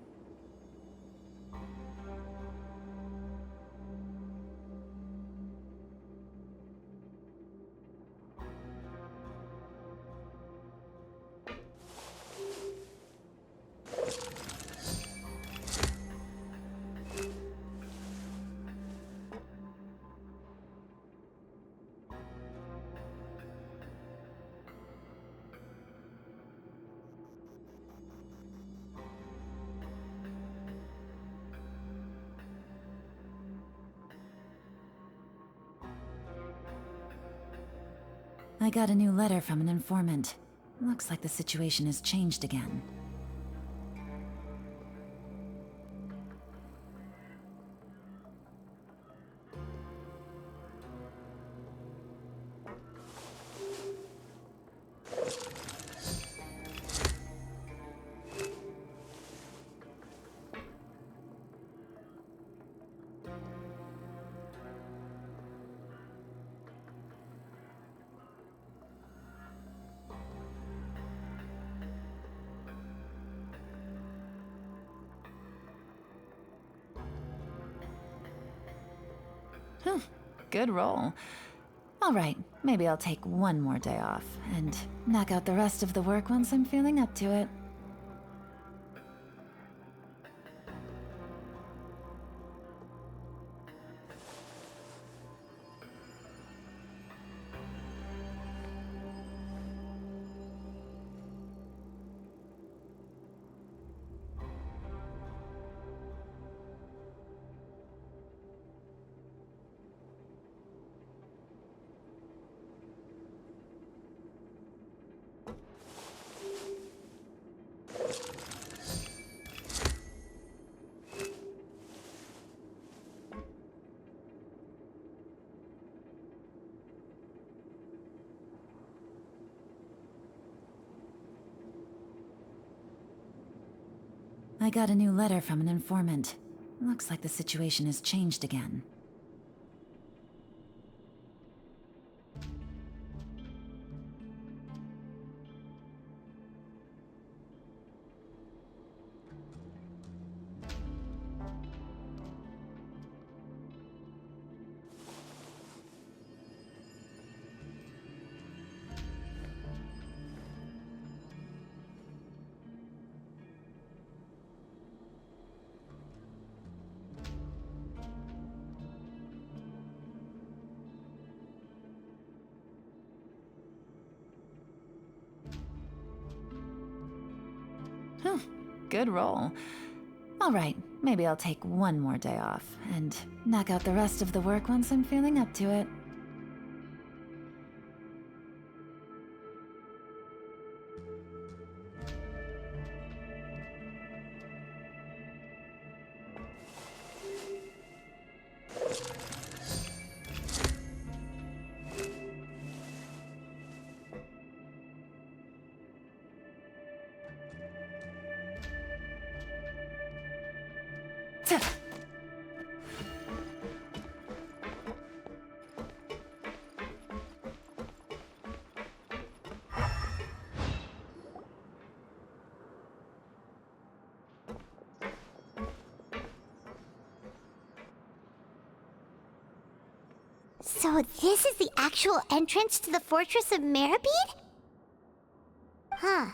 I got a new letter from an informant. Looks like the situation has changed again. Good roll. All right, maybe I'll take one more day off and knock out the rest of the work once I'm feeling up to it. I got a new letter from an informant. Looks like the situation has changed again. Good roll. All right, maybe I'll take one more day off and knock out the rest of the work once I'm feeling up to it.
So this is the actual entrance to the Fortress of Meribed? Huh.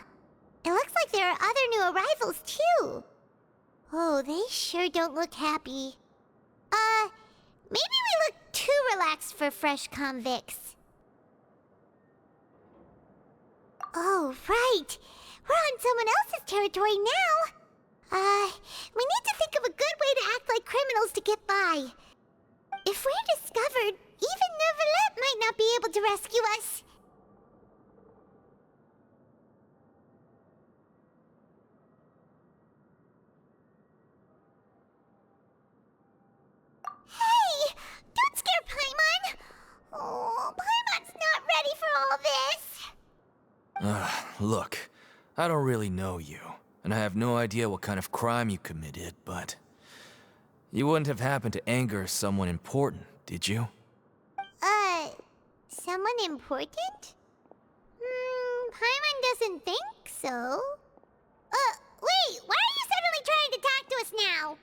It looks like there are other new arrivals, too. Oh, they sure don't look happy. Maybe we look too relaxed for fresh convicts. Oh, right. We're on someone else's territory now. We need to think of a good way to act like criminals to get by. If we're discovered, even Neuvillette might not be able to rescue us. Hey! Don't scare Paimon! Oh, Paimon's not ready for all this.
Look, I don't really know you, and I have no idea what kind of crime you committed, but you wouldn't have happened to anger someone important, did you?
Someone important? Paimon doesn't think so. Wait, why are you suddenly trying to talk to us now?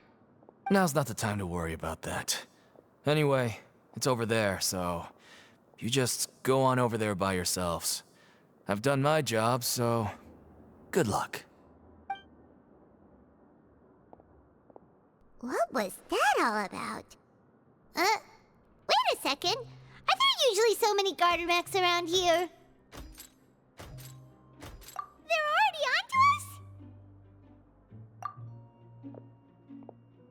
Now's not the time to worry about that. Anyway, it's over there, so you just go on over there by yourselves. I've done my job, so good luck.
What was that all about? Wait a second. Are there usually so many Garderex around here? They're already onto us?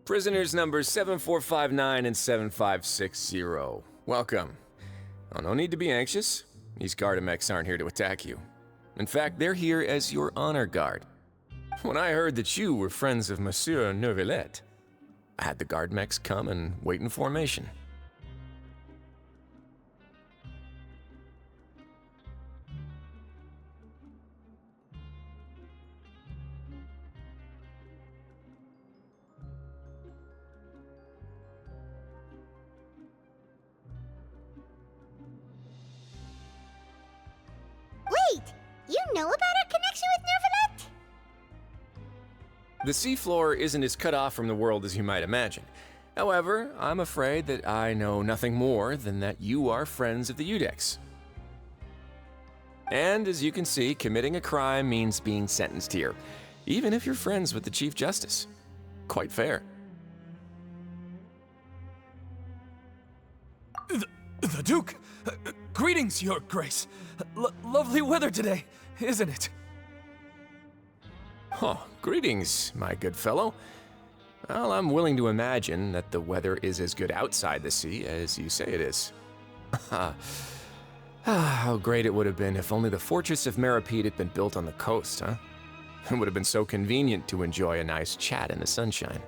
Prisoners numbers 7459 and 7560. Welcome. Oh, no need to be anxious. These Gardemex aren't here to attack you. In fact, they're here as your honor guard. When I heard that you were friends of Monsieur Neuvillette, I had the Gardemex come and wait in formation.
Wait! You know about our connection with Neuvillette?
The seafloor isn't as cut off from the world as you might imagine. However, I'm afraid that I know nothing more than that you are friends of the Udex. And as you can see, committing a crime means being sentenced here, even if you're friends with the Chief Justice. Quite fair.
The Duke! Greetings, Your Grace. Lovely weather today, isn't it?
Oh, greetings, my good fellow. Well, I'm willing to imagine that the weather is as good outside the sea as you say it is. How great it would have been if only the Fortress of Meripede had been built on the coast, huh? It would have been so convenient to enjoy a nice chat in the sunshine.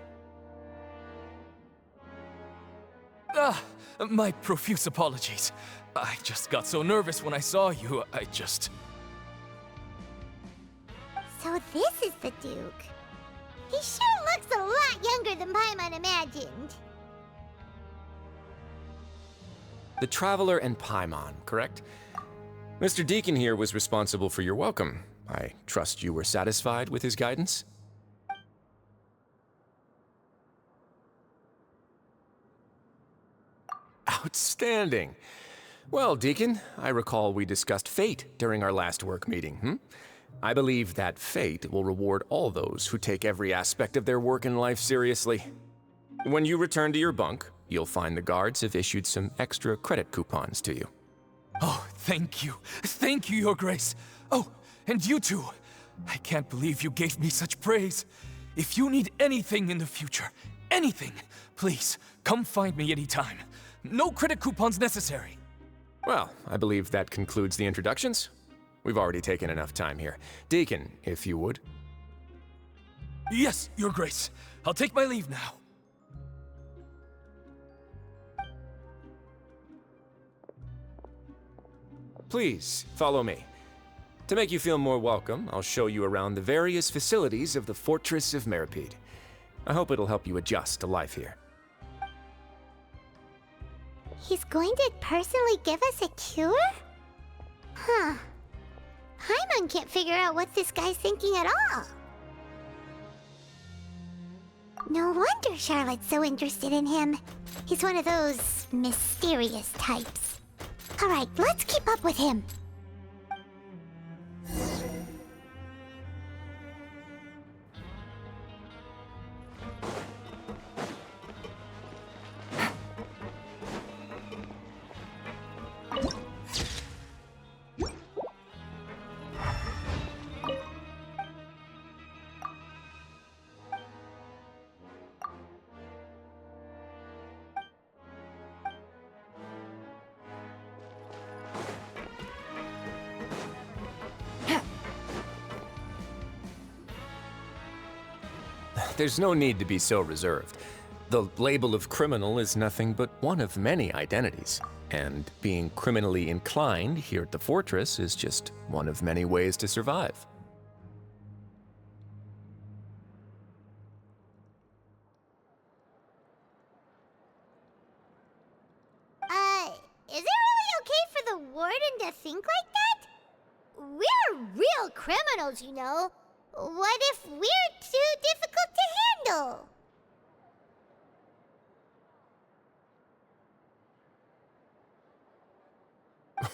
My profuse apologies. I just got so nervous when I saw you,
So this is the Duke. He sure looks a lot younger than Paimon imagined.
The Traveler and Paimon, correct? Mr. Deacon here was responsible for your welcome. I trust you were satisfied with his guidance? Outstanding. Well, Deacon, I recall we discussed fate during our last work meeting, I believe that fate will reward all those who take every aspect of their work in life seriously. When you return to your bunk, you'll find the guards have issued some extra credit coupons to you.
Oh, thank you. Thank you, Your Grace. Oh, and you too. I can't believe you gave me such praise. If you need anything in the future, anything, please, come find me anytime. No credit coupons necessary.
Well, I believe that concludes the introductions. We've already taken enough time here. Deacon, if you would.
Yes, Your Grace. I'll take my leave now.
Please, follow me. To make you feel more welcome, I'll show you around the various facilities of the Fortress of Meripede. I hope it'll help you adjust to life here.
He's going to personally give us a cure? Huh. Paimon can't figure out what this guy's thinking at all. No wonder Charlotte's so interested in him. He's one of those mysterious types. Alright, let's keep up with him.
There's no need to be so reserved. The label of criminal is nothing but one of many identities, and being criminally inclined here at the Fortress is just one of many ways to survive.
Is it really okay for the warden to think like that? We're real criminals, you know. What if we're too difficult to handle?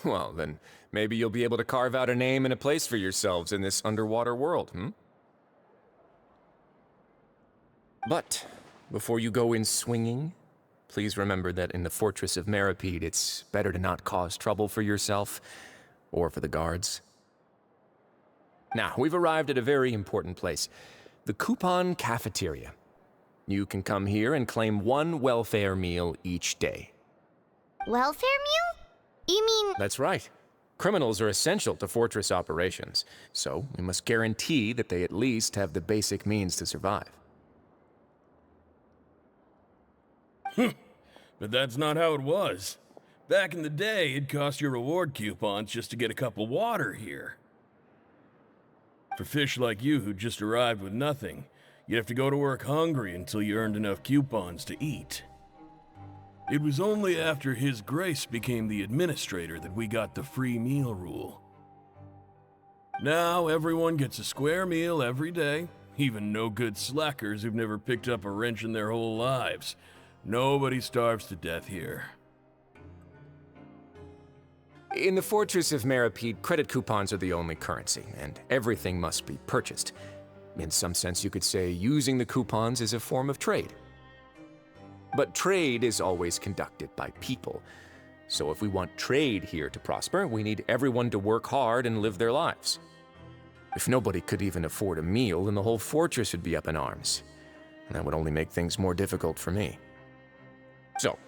Well, then maybe you'll be able to carve out a name and a place for yourselves in this underwater world, But before you go in swinging, please remember that in the Fortress of Meripede, it's better to not cause trouble for yourself or for the guards. Now, we've arrived at a very important place, the Coupon Cafeteria. You can come here and claim one welfare meal each day.
Welfare meal? You mean...
That's right. Criminals are essential to Fortress operations, so we must guarantee that they at least have the basic means to survive.
But that's not how it was. Back in the day, it cost your reward coupons just to get a cup of water here. For fish like you who just arrived with nothing, you'd have to go to work hungry until you earned enough coupons to eat. It was only after His Grace became the administrator that we got the free meal rule. Now everyone gets a square meal every day, even no-good slackers who've never picked up a wrench in their whole lives. Nobody starves to death here.
In the Fortress of Meripede, credit coupons are the only currency, and everything must be purchased. In some sense, you could say using the coupons is a form of trade. But trade is always conducted by people. So if we want trade here to prosper, we need everyone to work hard and live their lives. If nobody could even afford a meal, then the whole fortress would be up in arms. And that would only make things more difficult for me. So,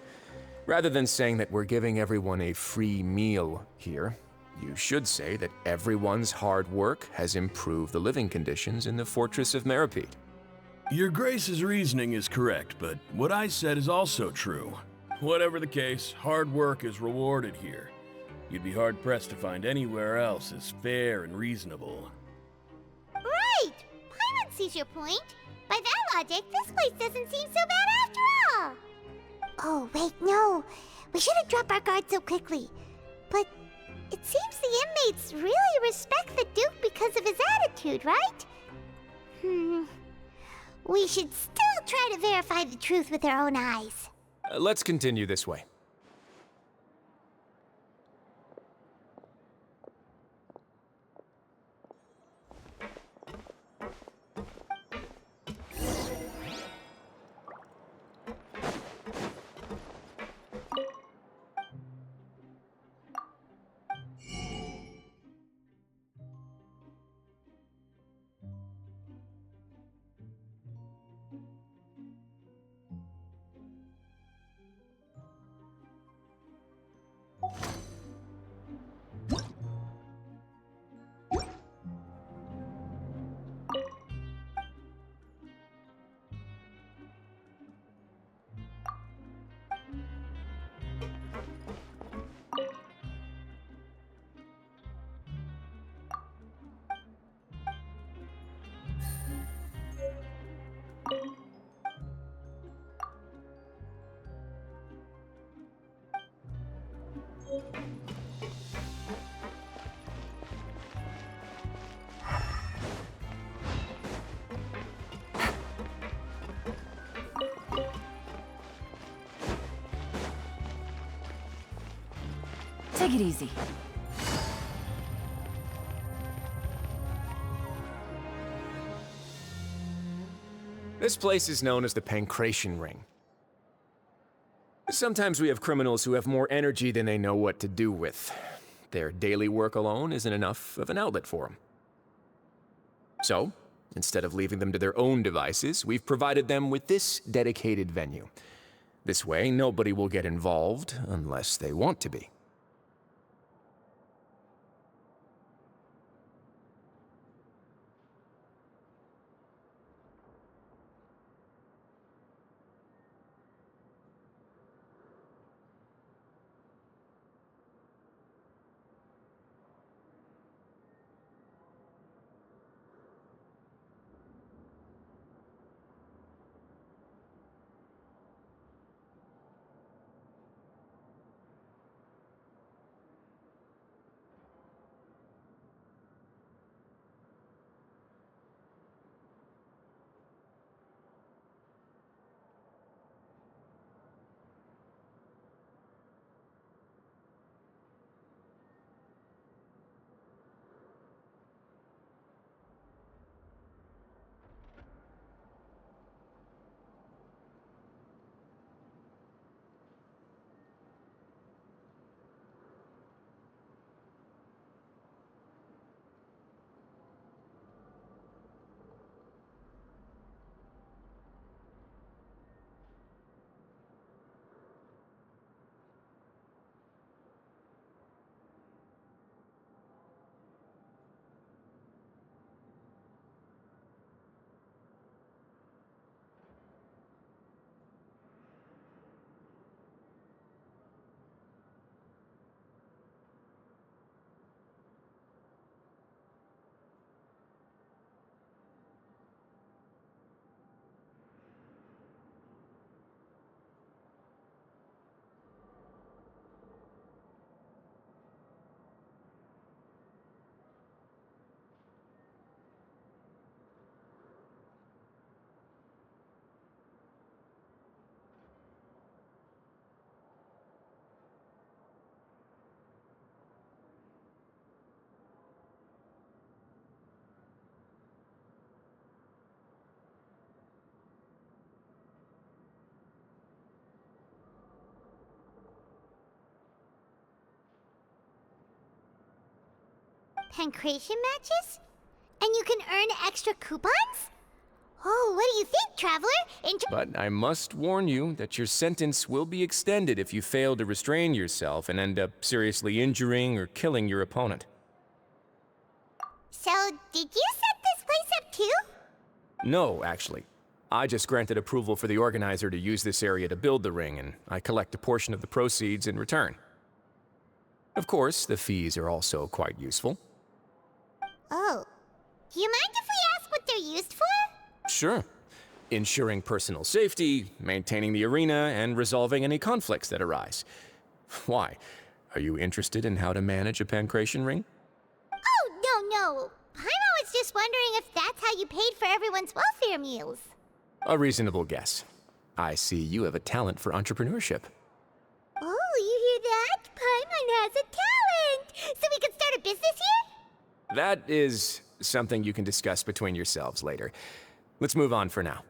rather than saying that we're giving everyone a free meal here, you should say that everyone's hard work has improved the living conditions in the Fortress of Meripede.
Your Grace's reasoning is correct, but what I said is also true. Whatever the case, hard work is rewarded here. You'd be hard-pressed to find anywhere else as fair and reasonable.
Right! Paimon sees your point. By that logic, this place doesn't seem so bad after all. Oh, wait, no. We shouldn't drop our guard so quickly. But it seems the inmates really respect the Duke because of his attitude, right? We should still try to verify the truth with our own eyes.
Let's continue this way.
Take it easy.
This place is known as the Pancration Ring. Sometimes we have criminals who have more energy than they know what to do with. Their daily work alone isn't enough of an outlet for them. So, instead of leaving them to their own devices, we've provided them with this dedicated venue. This way, nobody will get involved unless they want to be.
pancration matches? And you can earn extra coupons? Oh, what do you think, Traveler?
But I must warn you that your sentence will be extended if you fail to restrain yourself and end up seriously injuring or killing your opponent.
So, did you set this place up too?
No, actually. I just granted approval for the organizer to use this area to build the ring, and I collect a portion of the proceeds in return. Of course, the fees are also quite useful.
Oh. Do you mind if we ask what they're used for?
Sure. Ensuring personal safety, maintaining the arena, and resolving any conflicts that arise. Why? Are you interested in how to manage a pancration ring?
Oh, no. Paimon was just wondering if that's how you paid for everyone's welfare meals.
A reasonable guess. I see you have a talent for entrepreneurship.
Oh, you hear that? Paimon has a talent! So we can start a business here?
That is something you can discuss between yourselves later. Let's move on for now.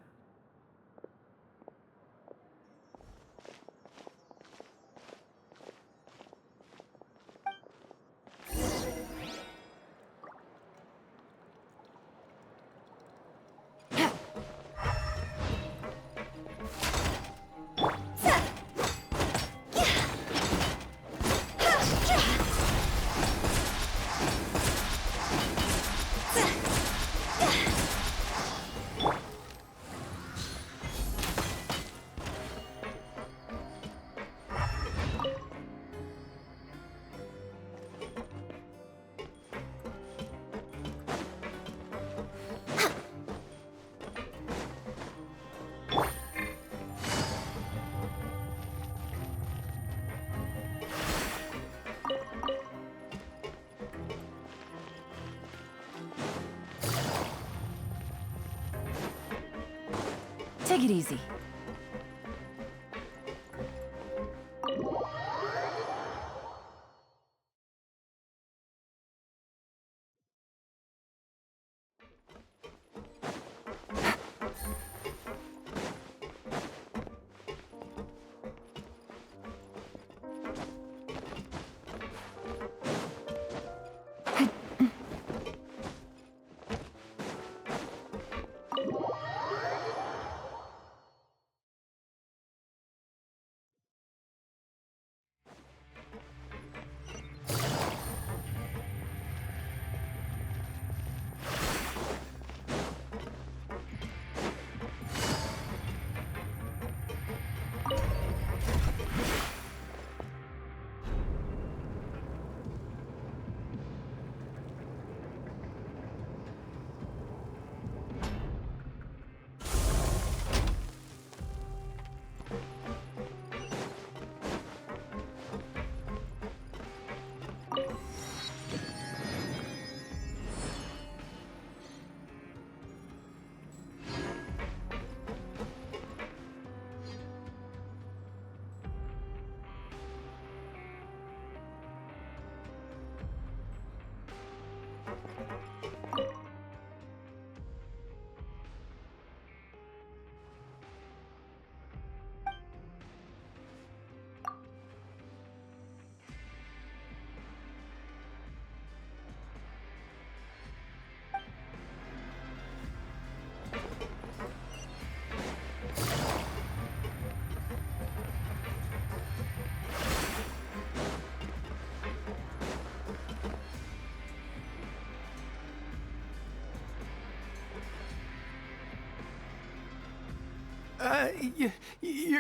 Take it easy.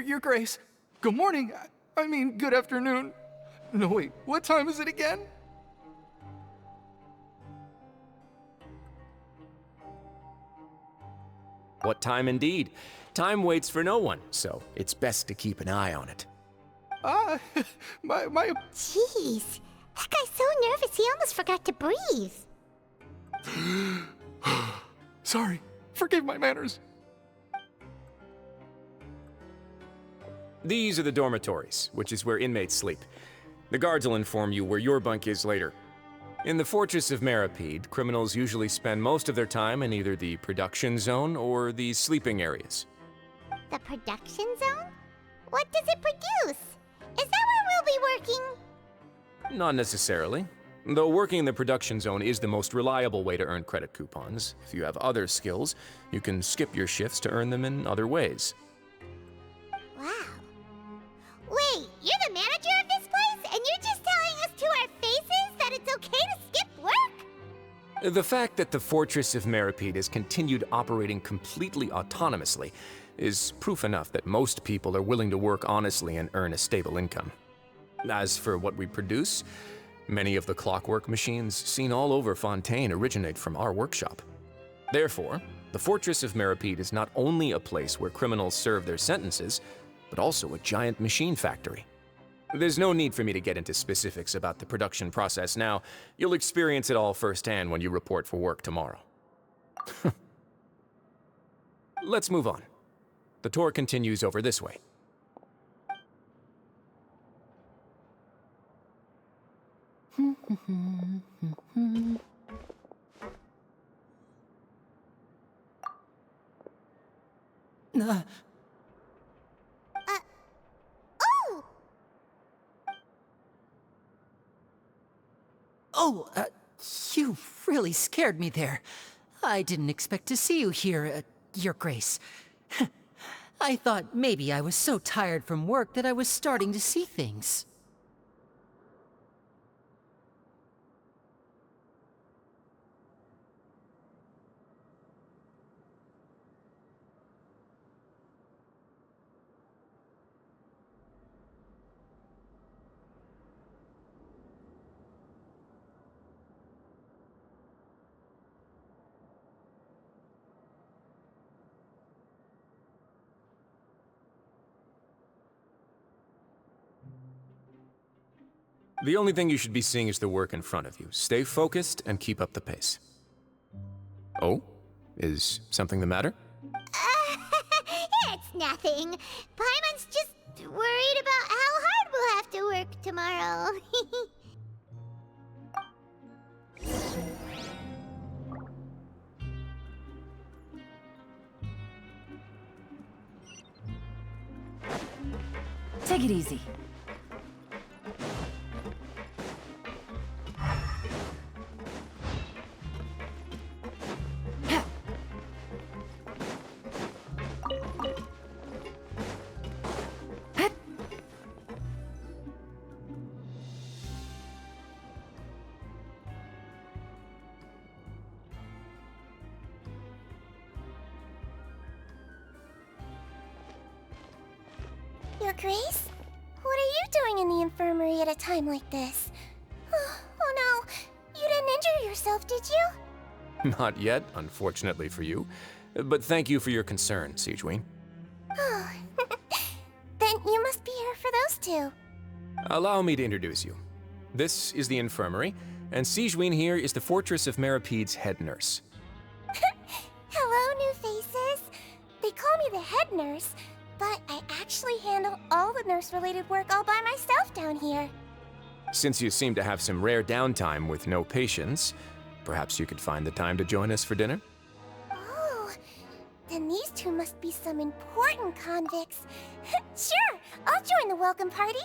Your Grace. Good morning. I mean, good afternoon. No, wait, what time is it again?
What time indeed? Time waits for no one, so it's best to keep an eye on it.
My...
Jeez, that guy's so nervous he almost forgot to breathe.
Sorry, forgive my manners.
These are the dormitories, which is where inmates sleep. The guards will inform you where your bunk is later. In the Fortress of Meripede, criminals usually spend most of their time in either the production zone or the sleeping areas.
The production zone? What does it produce? Is that where we'll be working?
Not necessarily. Though working in the production zone is the most reliable way to earn credit coupons, if you have other skills, you can skip your shifts to earn them in other ways.
Wow. Wait, you're the manager of this place, and you're just telling us to our faces that it's okay to skip work?
The fact that the Fortress of Meripede has continued operating completely autonomously is proof enough that most people are willing to work honestly and earn a stable income. As for what we produce, many of the clockwork machines seen all over Fontaine originate from our workshop. Therefore, the Fortress of Meripede is not only a place where criminals serve their sentences, but also a giant machine factory. There's no need for me to get into specifics about the production process now. You'll experience it all firsthand when you report for work tomorrow. Let's move on. The tour continues over this way.
Oh!
Oh, you really scared me there. I didn't expect to see you here, Your Grace. I thought maybe I was so tired from work that I was starting to see things.
The only thing you should be seeing is the work in front of you. Stay focused and keep up the pace. Oh? Is something the matter?
It's nothing. Paimon's just worried about how hard we'll have to work tomorrow.
Take it easy.
Your Grace? What are you doing in the infirmary at a time like this? Oh no, you didn't injure yourself, did you?
Not yet, unfortunately for you. But thank you for your concern, Sigewinne.
Oh, then you must be here for those two.
Allow me to introduce you. This is the infirmary, and Sigewinne here is the Fortress of Meripede's head nurse.
Hello, new faces. They call me the head nurse, but I actually handle all the nurse-related work all by myself down here.
Since you seem to have some rare downtime with no patients, perhaps you could find the time to join us for dinner?
Oh, then these two must be some important convicts. Sure, I'll join the welcome party.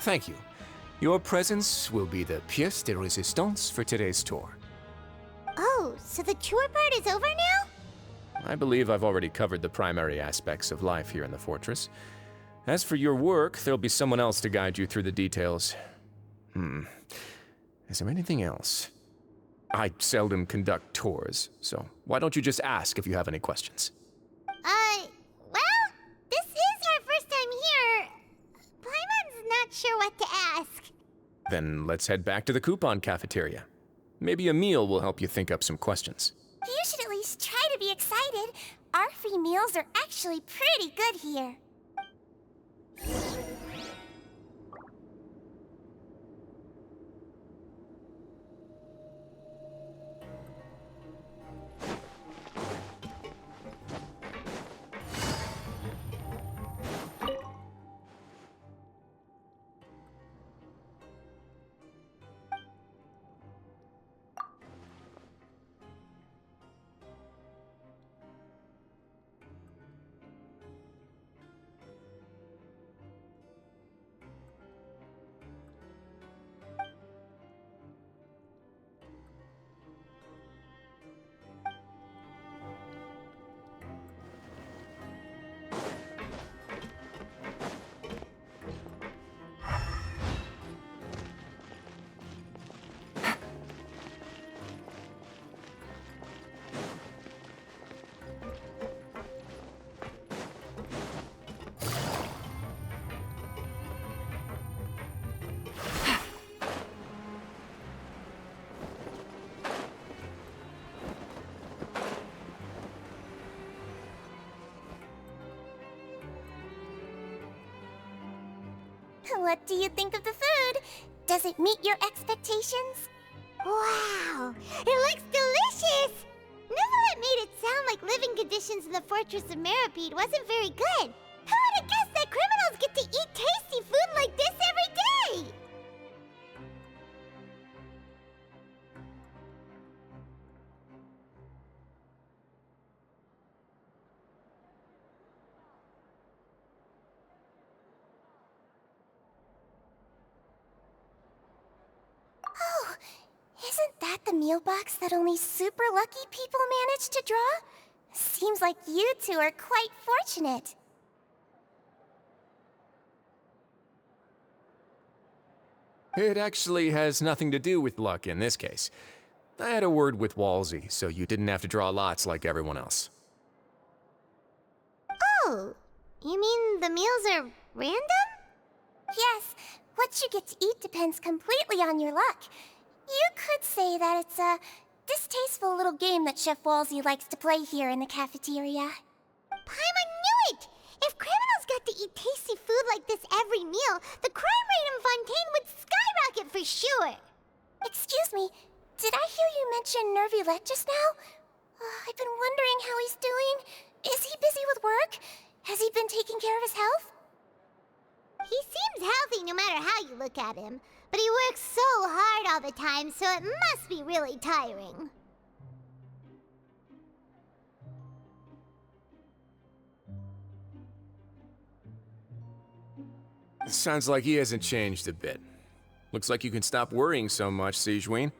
Thank you. Your presence will be the pièce de résistance for today's tour.
Oh, so the tour part is over now?
I believe I've already covered the primary aspects of life here in the fortress. As for your work, there'll be someone else to guide you through the details. Is there anything else? I seldom conduct tours, so why don't you just ask if you have any questions?
Well, this is our first time here. Paimon's not sure what to ask.
Then let's head back to the coupon cafeteria. Maybe a meal will help you think up some questions.
You should at least try to be excited. Our free meals are actually pretty good here. What do you think of the food? Does it meet your expectations? Wow, it looks delicious! Neverlet made it sound like living conditions in the Fortress of Meripede wasn't very good. Who would have guessed that criminals get to eat tasty food like this every day? Oh, isn't that the meal box that only super lucky people manage to draw? Seems like you two are quite fortunate.
It actually has nothing to do with luck in this case. I had a word with Walsey, so you didn't have to draw lots like everyone else.
Oh, you mean the meals are random? Yes, what you get to eat depends completely on your luck. You could say that it's a distasteful little game that Chef Walsey likes to play here in the cafeteria. Paimon knew it! If criminals got to eat tasty food like this every meal, the crime rate in Fontaine would skyrocket for sure! Excuse me, did I hear you mention Nervulette just now? I've been wondering how he's doing. Is he busy with work? Has he been taking care of his health? He seems healthy no matter how you look at him, but he works so hard all the time, so it must be really tiring.
Sounds like he hasn't changed a bit. Looks like you can stop worrying so much, Sigewinne.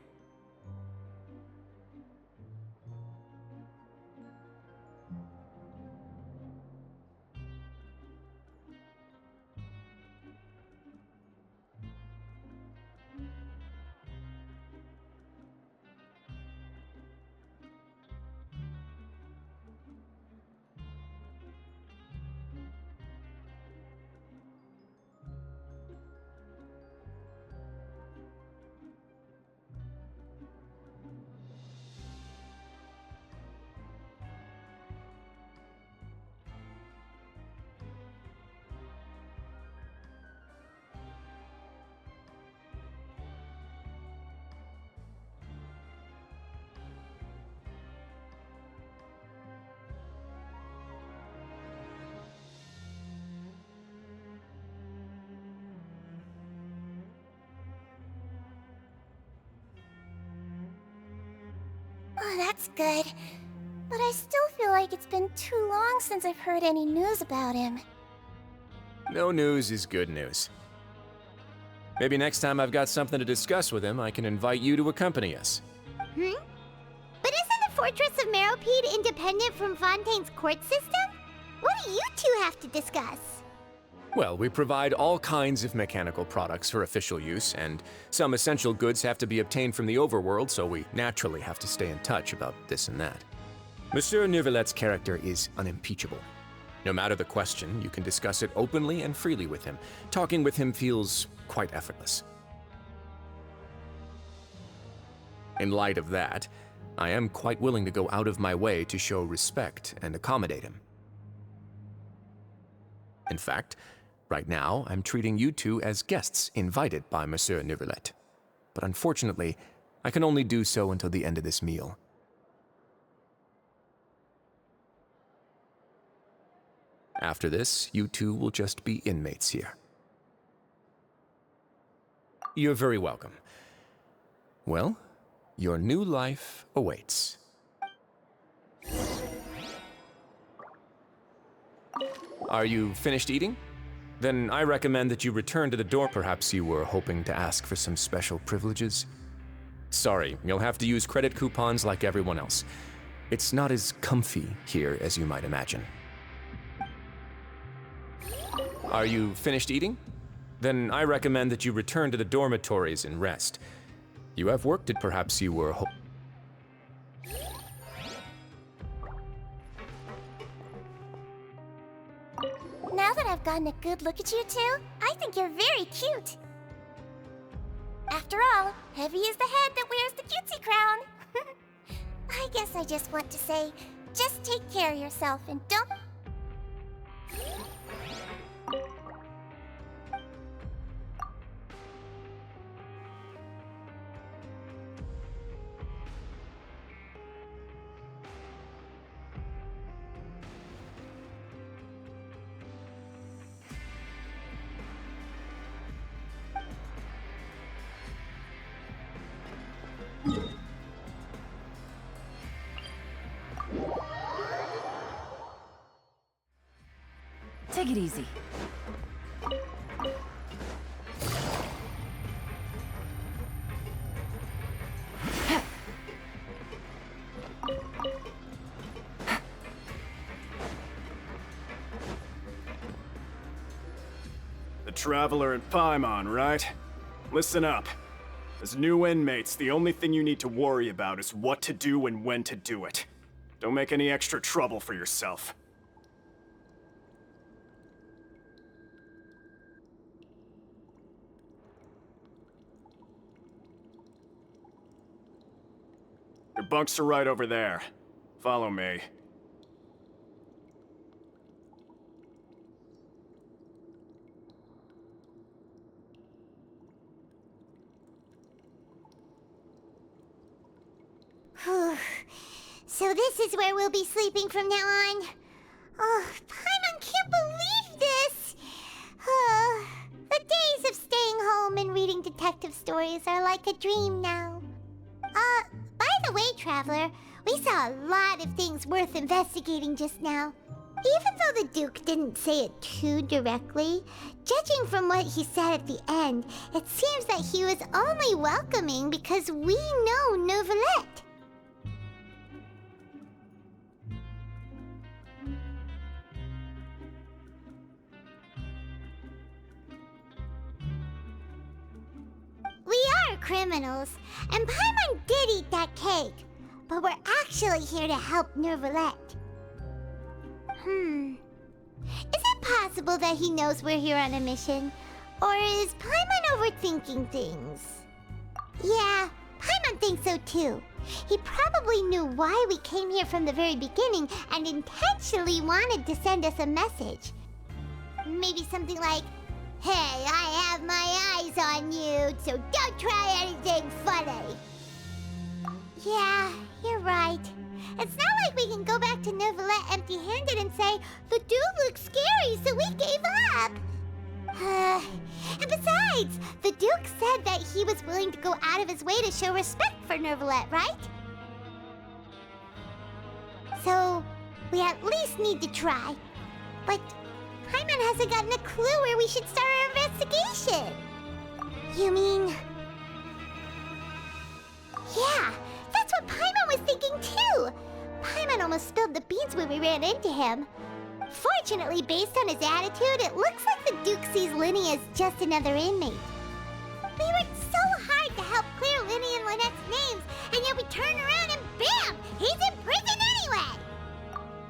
Oh, that's good. But I still feel like it's been too long since I've heard any news about him.
No news is good news. Maybe next time I've got something to discuss with him, I can invite you to accompany us.
But isn't the Fortress of Meropide independent from Fontaine's court system? What do you two have to discuss?
Well, we provide all kinds of mechanical products for official use, and some essential goods have to be obtained from the overworld, so we naturally have to stay in touch about this and that. Monsieur Nervulet's character is unimpeachable. No matter the question, you can discuss it openly and freely with him. Talking with him feels quite effortless. In light of that, I am quite willing to go out of my way to show respect and accommodate him. In fact, right now, I'm treating you two as guests invited by Monsieur Nervulet. But unfortunately, I can only do so until the end of this meal. After this, you two will just be inmates here. You're very welcome. Well, your new life awaits. Are you finished eating? Then I recommend that you return to the door. Perhaps you were hoping to ask for some special privileges? Sorry, you'll have to use credit coupons like everyone else. It's not as comfy here as you might imagine. Are you finished eating? Then I recommend that you return to the dormitories and rest. You have work to perhaps you were
Now that I've gotten a good look at you two, I think you're very cute. After all, Heavy is the head that wears the cutesy crown. I guess I just want to say, just take care of yourself and don't...
Take it easy.
The Traveler and Paimon, right? Listen up. As new inmates, the only thing you need to worry about is what to do and when to do it. Don't make any extra trouble for yourself. Your bunks are right over there. Follow me.
So this is where we'll be sleeping from now on. Oh, Paimon can't believe this! The days of staying home and reading detective stories are like a dream now. By the way, Traveler, we saw a lot of things worth investigating just now. Even though the Duke didn't say it too directly, judging from what he said at the end, it seems that he was only welcoming because we know Neuvillette. We are criminals, and Paimon did eat that cake, but we're actually here to help Neuvillette. Is it possible that he knows we're here on a mission? Or is Paimon overthinking things? Yeah, Paimon thinks so too. He probably knew why we came here from the very beginning and intentionally wanted to send us a message. Maybe something like, "Hey, I have my eyes on you, so don't try anything funny." Yeah, you're right. It's not like we can go back to Neuvillette empty-handed and say, "The dude looks scary, so we gave up." And besides, the Duke said that he was willing to go out of his way to show respect for Neuvillette, right? So, we at least need to try. But Paimon hasn't gotten a clue where we should start our investigation. You mean... Yeah, that's what Paimon was thinking too. Paimon almost spilled the beans when we ran into him. Fortunately, based on his attitude, it looks like the Duke sees Lyney as just another inmate. We worked so hard to help clear Lyney and Lynette's names, and yet we turn around and bam! He's in prison anyway!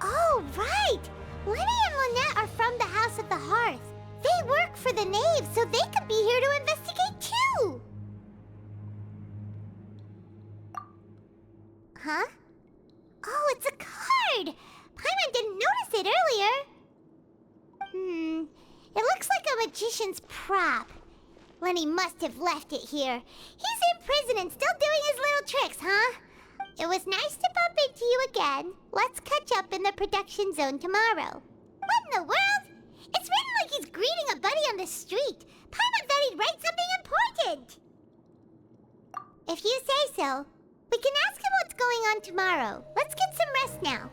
Oh, right! Lyney and Lynette are from the House of the Hearth. They work for the Knave, so they could be here to investigate too! Huh? Oh, it's a card! Paimon didn't notice it earlier. It looks like a magician's prop. Lyney must have left it here. He's in prison and still doing his little tricks, huh? It was nice to bump into you again. Let's catch up in the production zone tomorrow. What in the world? It's written like he's greeting a buddy on the street. Paimon thought he'd write something important. If you say so. We can ask him what's going on tomorrow. Let's get some rest now.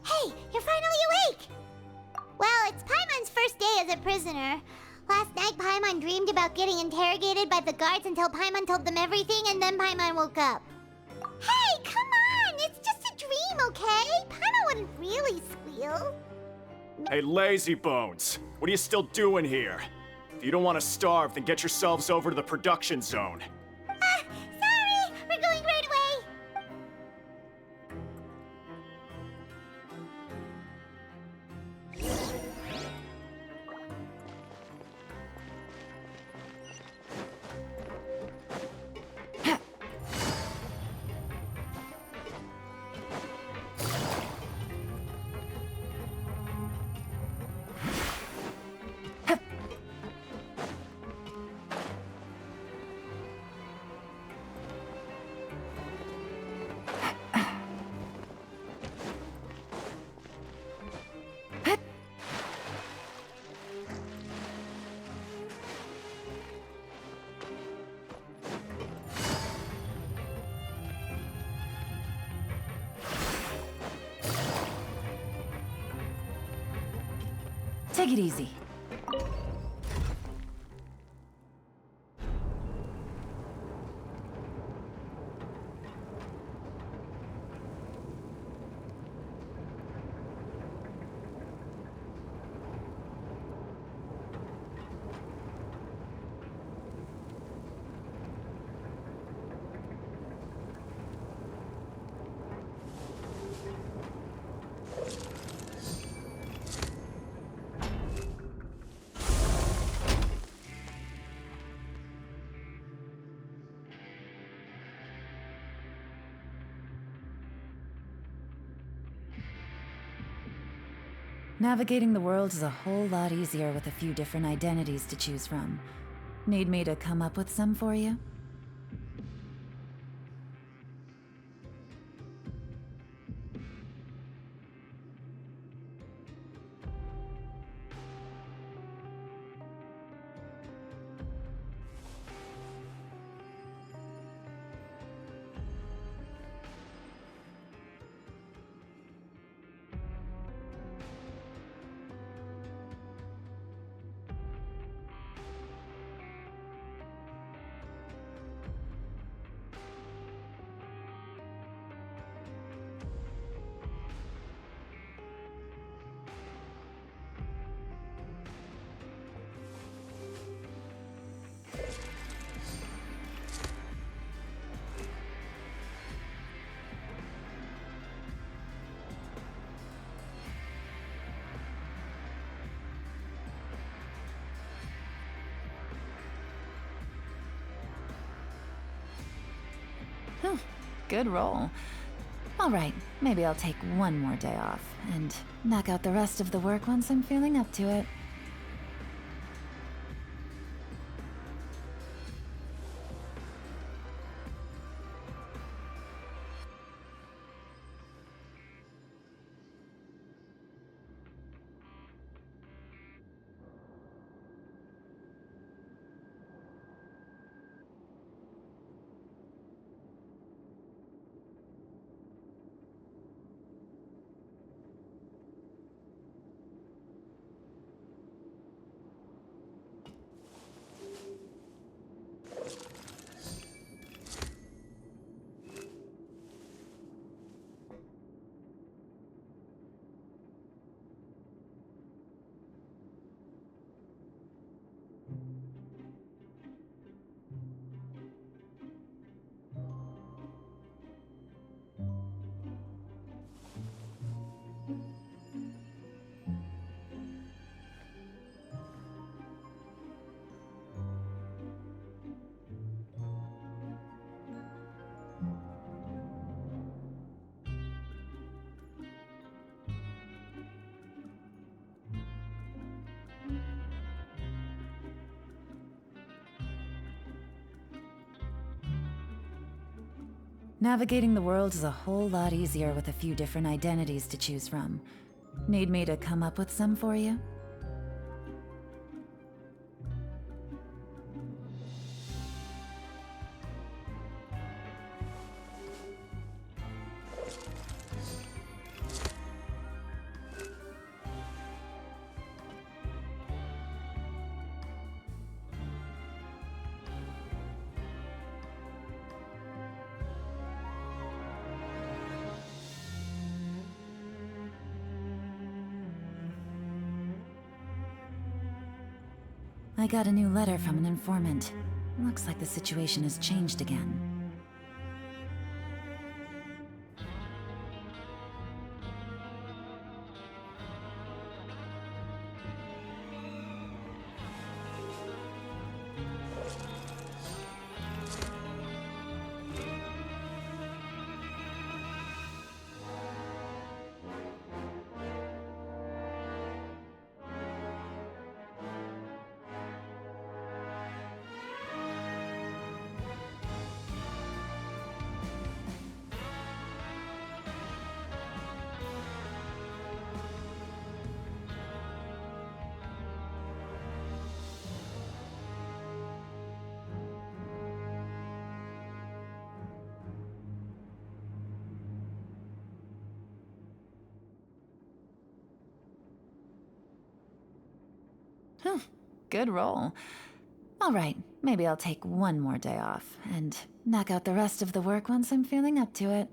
Hey, you're finally awake! Well, it's Paimon's first day as a prisoner. Last night, Paimon dreamed about getting interrogated by the guards until Paimon told them everything, and then Paimon woke up. Hey, come on! It's just a dream, okay? Paimon wouldn't really squeal.
Hey, lazy bones! What are you still doing here? If you don't want to starve, then get yourselves over to the production zone.
Sorry! We're going right away!
Take it easy. Navigating the world is a whole lot easier with a few different identities to choose from. Need me to come up with some for you? Good roll. Alright, maybe I'll take one more day off, and knock out the rest of the work once I'm feeling up to it. Navigating the world is a whole lot easier with a few different identities to choose from. Need me to come up with some for you? I got a new letter from an informant. Looks like the situation has changed again. Good roll. All right, maybe I'll take one more day off and knock out the rest of the work once I'm feeling up to it.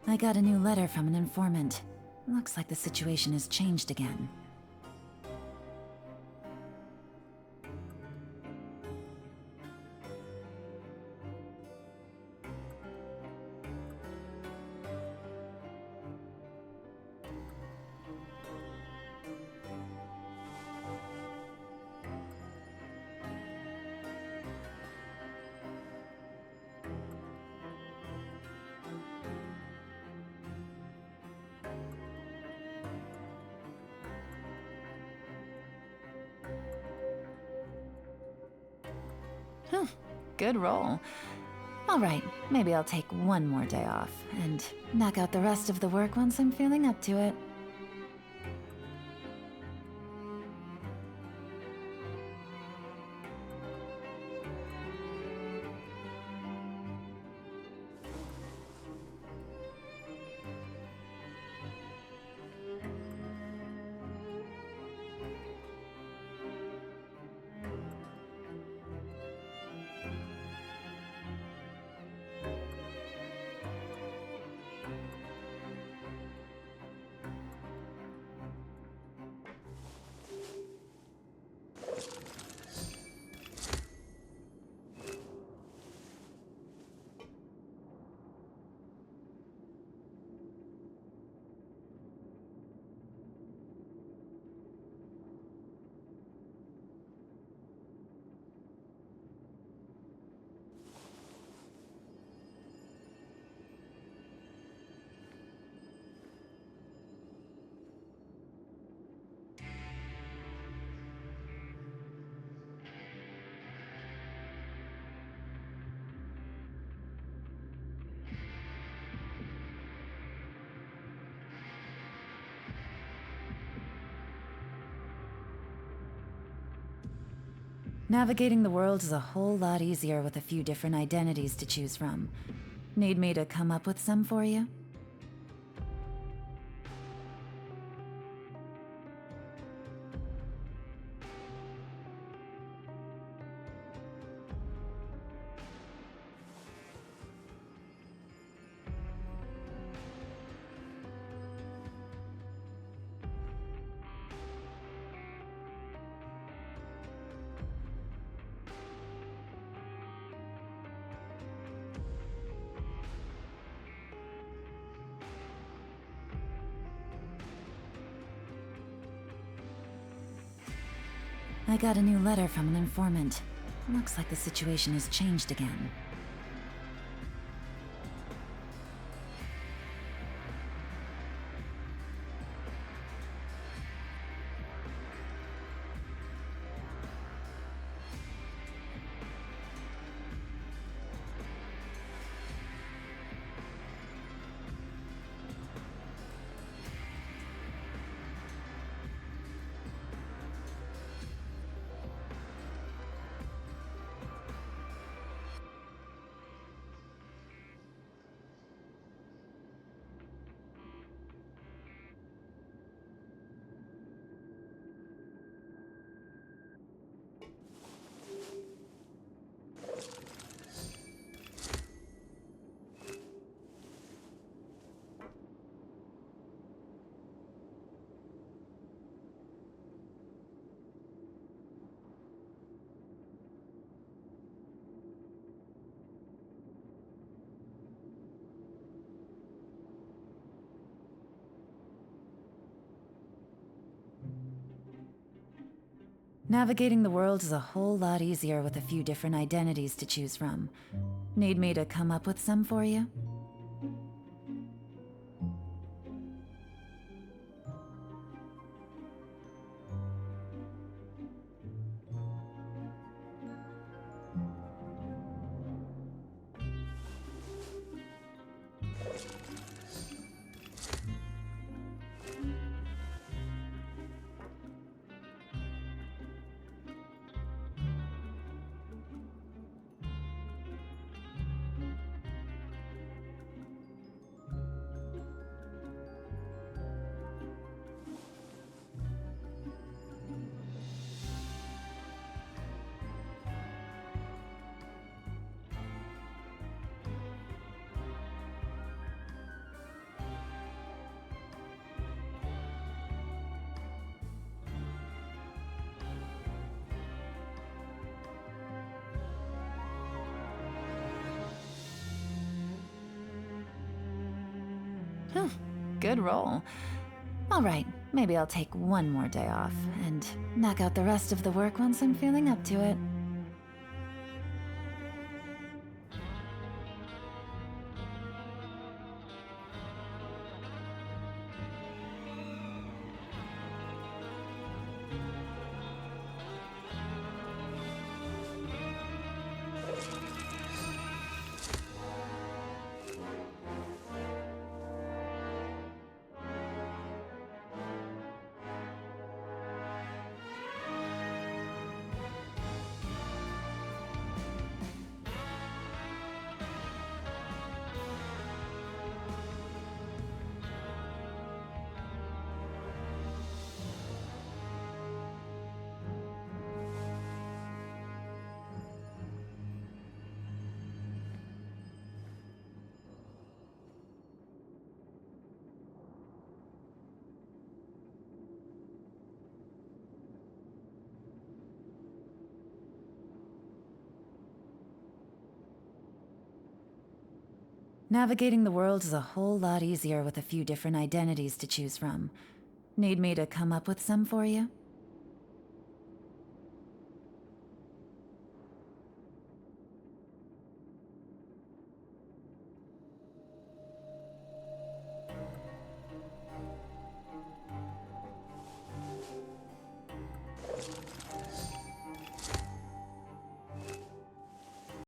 I got a new letter from an informant. Looks like the situation has changed again. Good roll. All right, maybe I'll take one more day off and knock out the rest of the work once I'm feeling up to it. Navigating the world is a whole lot easier with a few different identities to choose from. Need me to come up with some for you? I got a new letter from an informant. Looks like the situation has changed again. Navigating the world is a whole lot easier with a few different identities to choose from. Need me to come up with some for you? Good roll. All right, maybe I'll take one more day off and knock out the rest of the work once I'm feeling up to it. Navigating the world is a whole lot easier with a few different identities to choose from. Need me to come up with some for you?